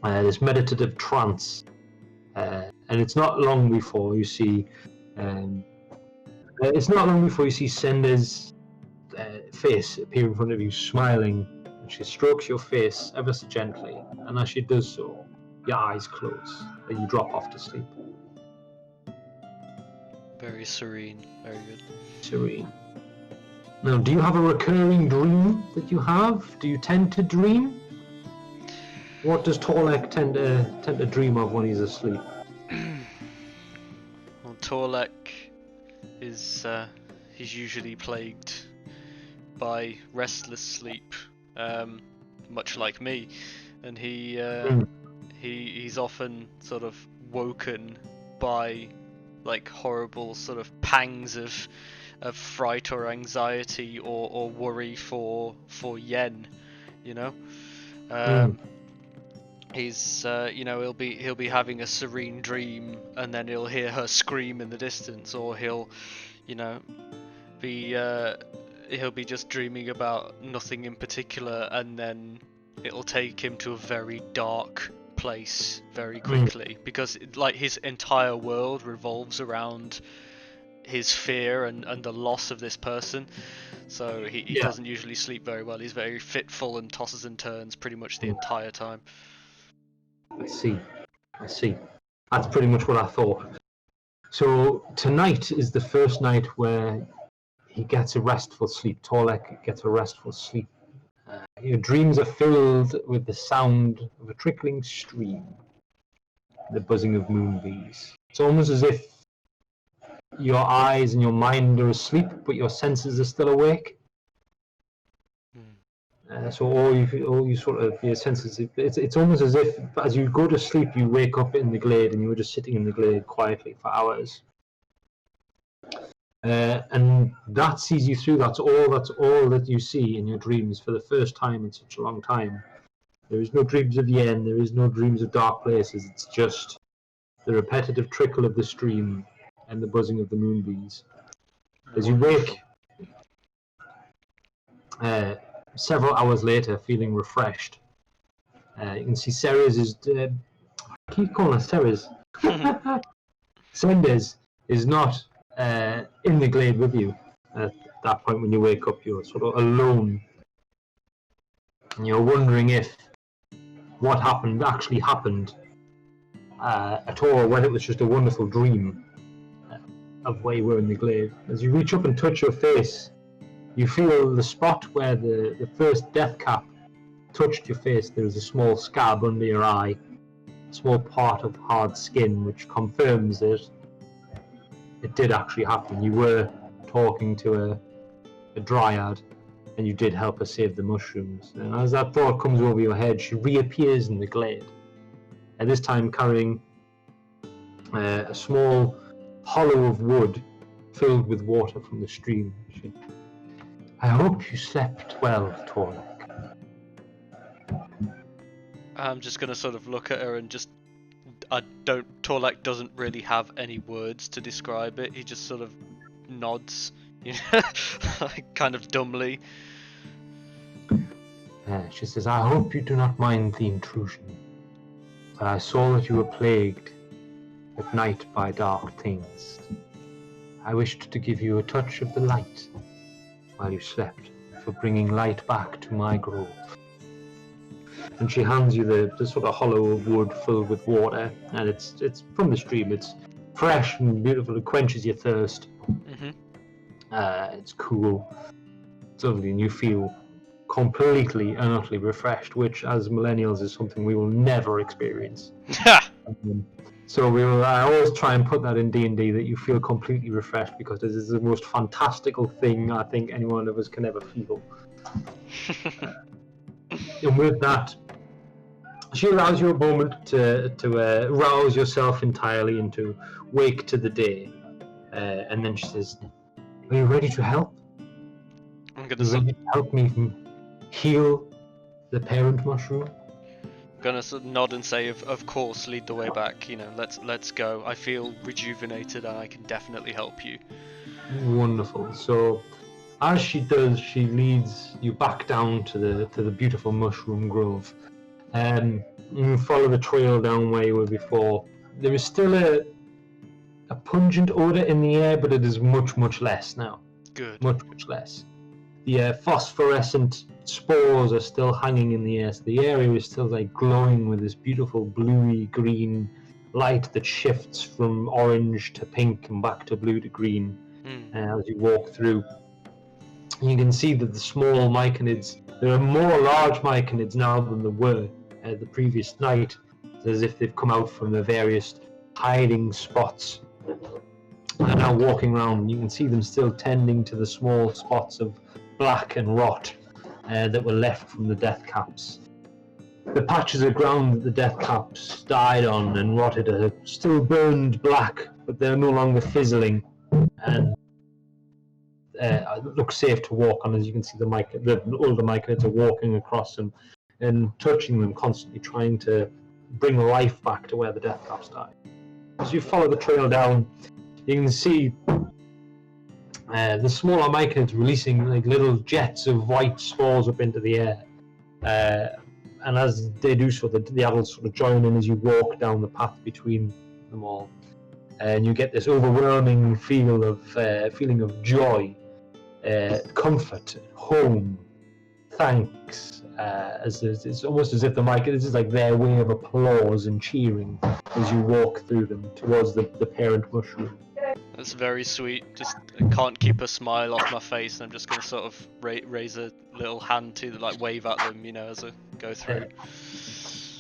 this meditative trance. And it's not long before you see. It's not long before you see Sender's face appear in front of you, smiling, and she strokes your face ever so gently, and as she does so, your eyes close, and you drop off to sleep. Very serene, very good. Serene. Now, do you have a recurring dream that you have? Do you tend to dream? What does Torlek tend to dream of when he's asleep? Well, Torlek is he's usually plagued by restless sleep, much like me, and he's often sort of woken by like horrible sort of pangs of fright or anxiety or worry for Yen, you know. He's he'll be having a serene dream, and then he'll hear her scream in the distance, or he'll be just dreaming about nothing in particular, and then it'll take him to a very dark place very quickly, because like his entire world revolves around his fear and the loss of this person. So he doesn't usually sleep very well. He's very fitful and tosses and turns pretty much the entire time. I see. That's pretty much what I thought. So tonight is the first night where he gets a restful sleep. Torlek gets a restful sleep. Your dreams are filled with the sound of a trickling stream, the buzzing of moonbees. It's almost as if your eyes and your mind are asleep, but your senses are still awake. So all you sort of your senses. It's almost as if as you go to sleep, you wake up in the glade, and you were just sitting in the glade quietly for hours. And that sees you through. That's all that you see in your dreams for the first time in such a long time. There is no dreams of Yen. There is no dreams of dark places. It's just the repetitive trickle of the stream and the buzzing of the moonbees. As you wake, several hours later, feeling refreshed, you can see Ceres is. I keep calling her Ceres. Sendes is not in the glade with you. At that point, when you wake up, you're sort of alone, and you're wondering if what happened actually happened at all, or whether it was just a wonderful dream of where you were in the glade. As you reach up and touch your face, you feel the spot where the first death cap touched your face. There is a small scab under your eye, a small part of hard skin, which confirms that it did actually happen. You were talking to a dryad, and you did help her save the mushrooms. And as that thought comes over your head, she reappears in the glade, and this time carrying a small hollow of wood filled with water from the stream. I hope you slept well, Torlek. I'm just gonna sort of look at her and just. Torlek doesn't really have any words to describe it. He just sort of nods, you know, like kind of dumbly. She says, I hope you do not mind the intrusion, but I saw that you were plagued at night by dark things. I wished to give you a touch of the light while you slept, for bringing light back to my grove. And she hands you the sort of hollow of wood filled with water, and it's from the stream. It's fresh and beautiful. It quenches your thirst. Mm-hmm. It's cool. It's lovely, and you feel completely and utterly refreshed, which as millennials is something we will never experience. So I always try and put that in D&D, that you feel completely refreshed, because this is the most fantastical thing I think any one of us can ever feel. And with that, she allows you a moment to rouse yourself entirely and to wake to the day. And then she says, are you ready to help? I'm Are you ready to help me heal the parent mushroom? gonna sort of nod and say, of course, lead the way back. You know, let's go. I feel rejuvenated and I can definitely help you. Wonderful. So, as she does, she leads you back down to the beautiful mushroom grove. You follow the trail down where you were before. There is still a pungent odor in the air, but it is much less now. Good. Much less. The phosphorescent spores are still hanging in the air, so the area is still like glowing with this beautiful bluey green light that shifts from orange to pink and back to blue to green as you walk through. You can see that the small myconids, there are more large myconids now than there were the previous night. It's as if they've come out from the various hiding spots and are now walking around, and you can see them still tending to the small spots of black and rot that were left from the death caps. The patches of ground that the death caps died on and rotted are still burned black, but they're no longer fizzling and look safe to walk on. As you can see, the older myconids are walking across them and touching them constantly, trying to bring life back to where the death caps died. As you follow the trail down, you can see the smaller myconids releasing like little jets of white spores up into the air. And as they do so, the adults sort of join in as you walk down the path between them all. And you get this overwhelming feeling of joy, comfort, home, thanks. It's almost as if this is like their way of applause and cheering as you walk through them towards the parent mushroom. That's very sweet. Just I can't keep a smile off my face, and I'm just gonna sort of raise a little hand to like wave at them, you know, as I go through.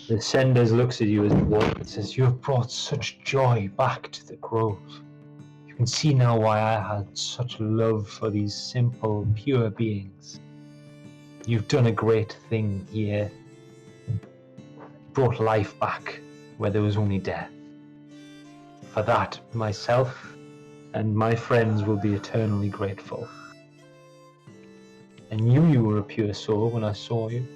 The Senders looks at you as you walk and says, "You have brought such joy back to the grove. You can see now why I had such love for these simple, pure beings. You've done a great thing here. Brought life back where there was only death. For that, myself and my friends will be eternally grateful. I knew you were a pure soul when I saw you."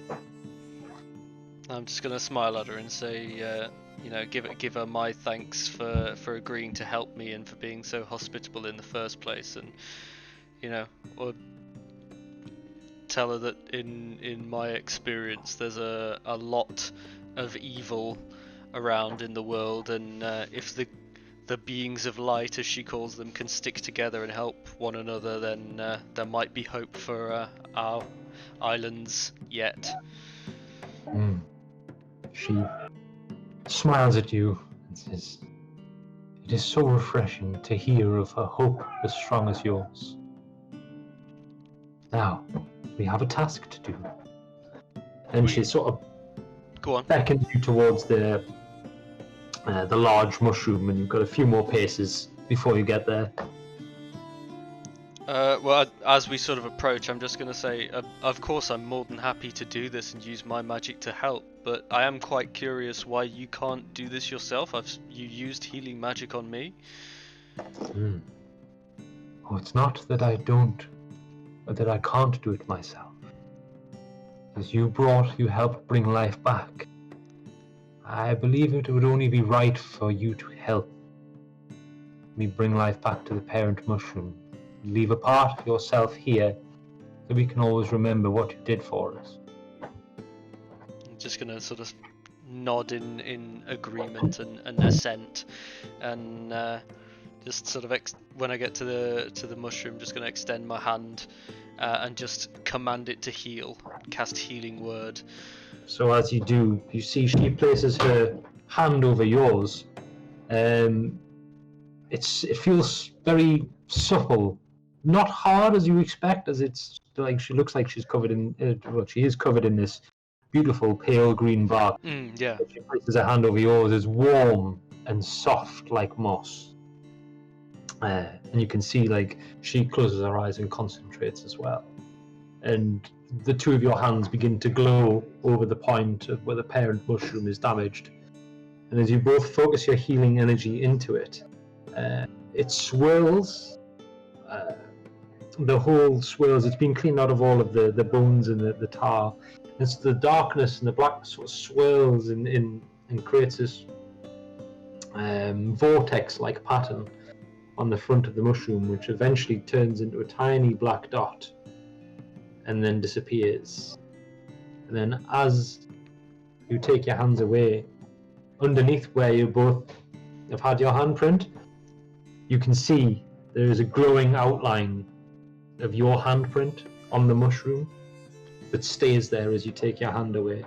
I'm just gonna smile at her and say, you know, give her my thanks for agreeing to help me and for being so hospitable in the first place, and you know, or tell her that in my experience, there's a lot of evil around in the world, and if the beings of light, as she calls them, can stick together and help one another, then there might be hope for our islands yet. She smiles at you and says, "It is so refreshing to hear of a hope as strong as yours. Now, we have a task to do." And she sort of beckons you towards the large mushroom, and you've got a few more paces before you get there. Well, as we sort of approach, I'm just going to say, of course I'm more than happy to do this and use my magic to help, but I am quite curious why you can't do this yourself. You used healing magic on me. Oh, it's not that I don't, but that I can't do it myself. As you helped bring life back, I believe it would only be right for you to help me bring life back to the parent mushroom. Leave a part of yourself here so we can always remember what you did for us. I'm just gonna sort of nod in agreement and assent, and just sort of when I get to the mushroom, just gonna extend my hand and just command it to heal, cast healing word. So as you do, you see she places her hand over yours. It feels very supple, not hard as you expect, as it's like she looks like she's covered in. She is covered in this beautiful pale green bark. Yeah. She places her hand over yours. It's warm and soft like moss, and you can see like she closes her eyes and concentrates as well. And the two of your hands begin to glow over the point of where the parent mushroom is damaged. And as you both focus your healing energy into it, it swirls. The whole swirls. It's been cleaned out of all of the bones and the tar. And so the darkness and the blackness sort of swirls and creates this vortex-like pattern on the front of the mushroom, which eventually turns into a tiny black dot and then disappears. And then as you take your hands away, underneath where you both have had your handprint, you can see there is a glowing outline of your handprint on the mushroom that stays there as you take your hand away.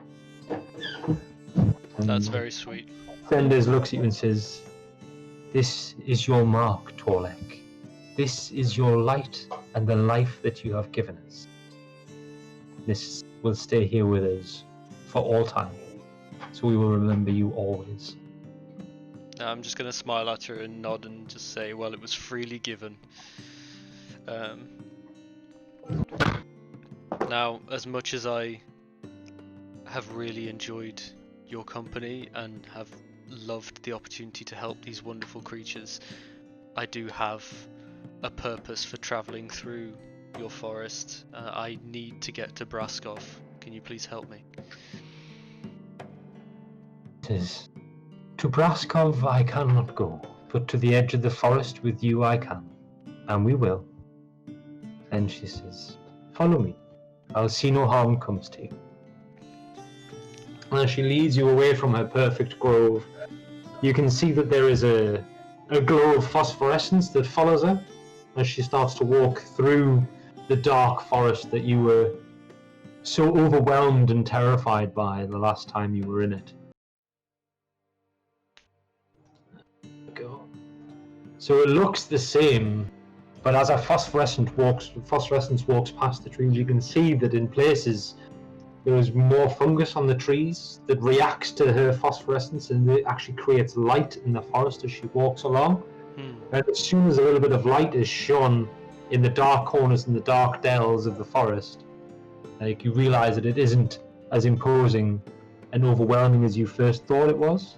That's very sweet. Fenders looks at you and says, "This is your mark, Torlek. This is your light and the life that you have given us. This will stay here with us for all time, so we will remember you always." I'm just gonna smile at her and nod and just say, well, it was freely given. Now, as much as I have really enjoyed your company and have loved the opportunity to help these wonderful creatures, I do have a purpose for travelling through your forest. I need to get to Brascov. Can you please help me? To Brascov I cannot go, but to the edge of the forest with you I can, and we will. Then she says, "Follow me. I'll see no harm comes to you." And as she leads you away from her perfect grove, you can see that there is a glow of phosphorescence that follows her as she starts to walk through the dark forest that you were so overwhelmed and terrified by the last time you were in it. So it looks the same, but as a phosphorescence walks past the trees, you can see that in places there is more fungus on the trees that reacts to her phosphorescence, and it actually creates light in the forest as she walks along. And as soon as a little bit of light is shone in the dark corners and the dark dells of the forest, like, you realize that it isn't as imposing and overwhelming as you first thought it was.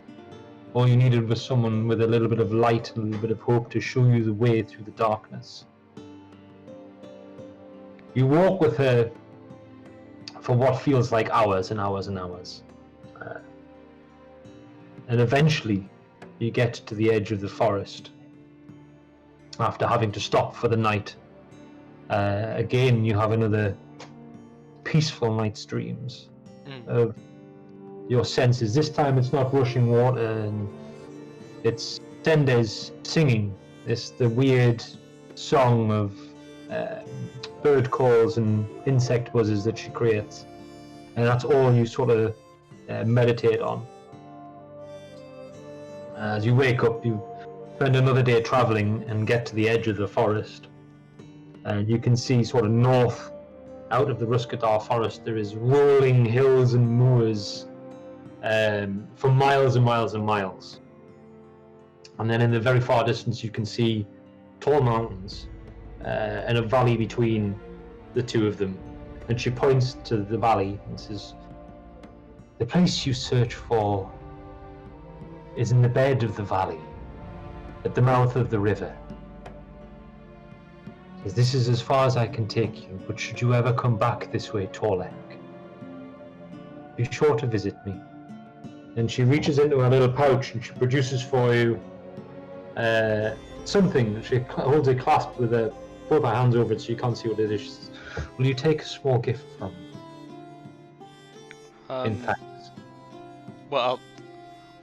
All you needed was someone with a little bit of light and a little bit of hope to show you the way through the darkness. You walk with her for what feels like hours and hours and hours. And eventually you get to the edge of the forest after having to stop for the night. Again, you have another peaceful night's dreams of your senses. This time it's not rushing water, and it's Tendes singing the weird song of bird calls and insect buzzes that she creates, and that's all you sort of meditate on. As you wake up, you spend another day traveling and get to the edge of the forest, and you can see sort of north out of the Ruskadar forest there is rolling hills and moors for miles and miles and miles. And then in the very far distance you can see tall mountains and a valley between the two of them. And she points to the valley and says, "The place you search for is in the bed of the valley, at the mouth of the river. Says, this is as far as I can take you, but should you ever come back this way, Torlek, be sure to visit me. And she reaches into her little pouch and she produces for you something. She holds it clasped with both her hands over it so you can't see what it is. She says, will you take a small gift from me? In thanks. Well, I'll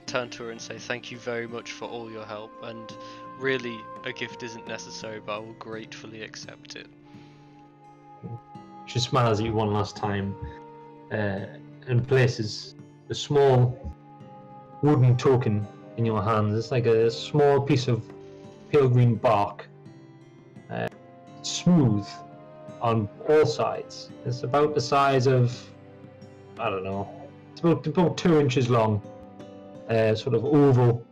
turn to her and say thank you very much for all your help, and really a gift isn't necessary, but I will gratefully accept it. She smiles at you one last time and places a small wooden token in your hands. It's like a small piece of pale green bark, smooth on all sides. It's about the size of, I don't know, it's about 2 inches long, sort of oval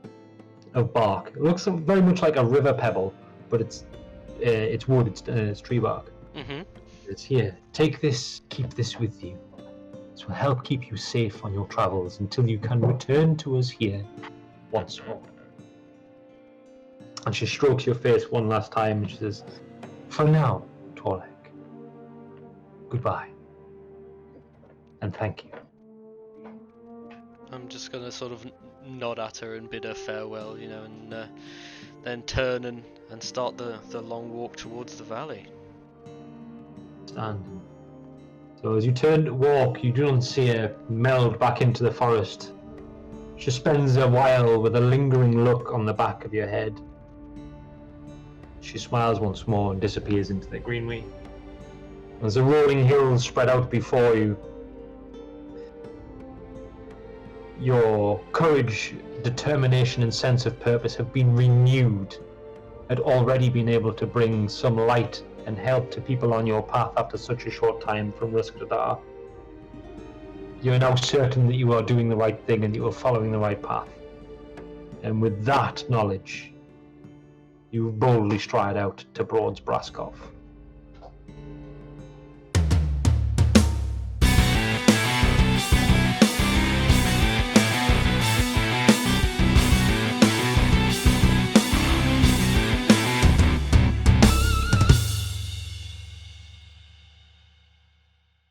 of bark. It looks very much like a river pebble, but it's wood, it's tree bark. Mm-hmm. It's here. Take this, keep this with you. This will help keep you safe on your travels until you can return to us here once more. And she strokes your face one last time and she says, for now, Torlek, goodbye. And thank you. I'm just gonna sort of nod at her and bid her farewell, and then turn and start the long walk towards the valley. Standing. So as you turn to walk, you do not see her meld back into the forest. She spends a while with a lingering look on the back of your head. She smiles once more and disappears into the greenway. As the rolling hills spread out before you, your courage, determination and sense of purpose have been renewed, had already been able to bring some light and help to people on your path after such a short time from Ruskadar. You are now certain that you are doing the right thing and you are following the right path. And with that knowledge, you boldly stride out to Brascov.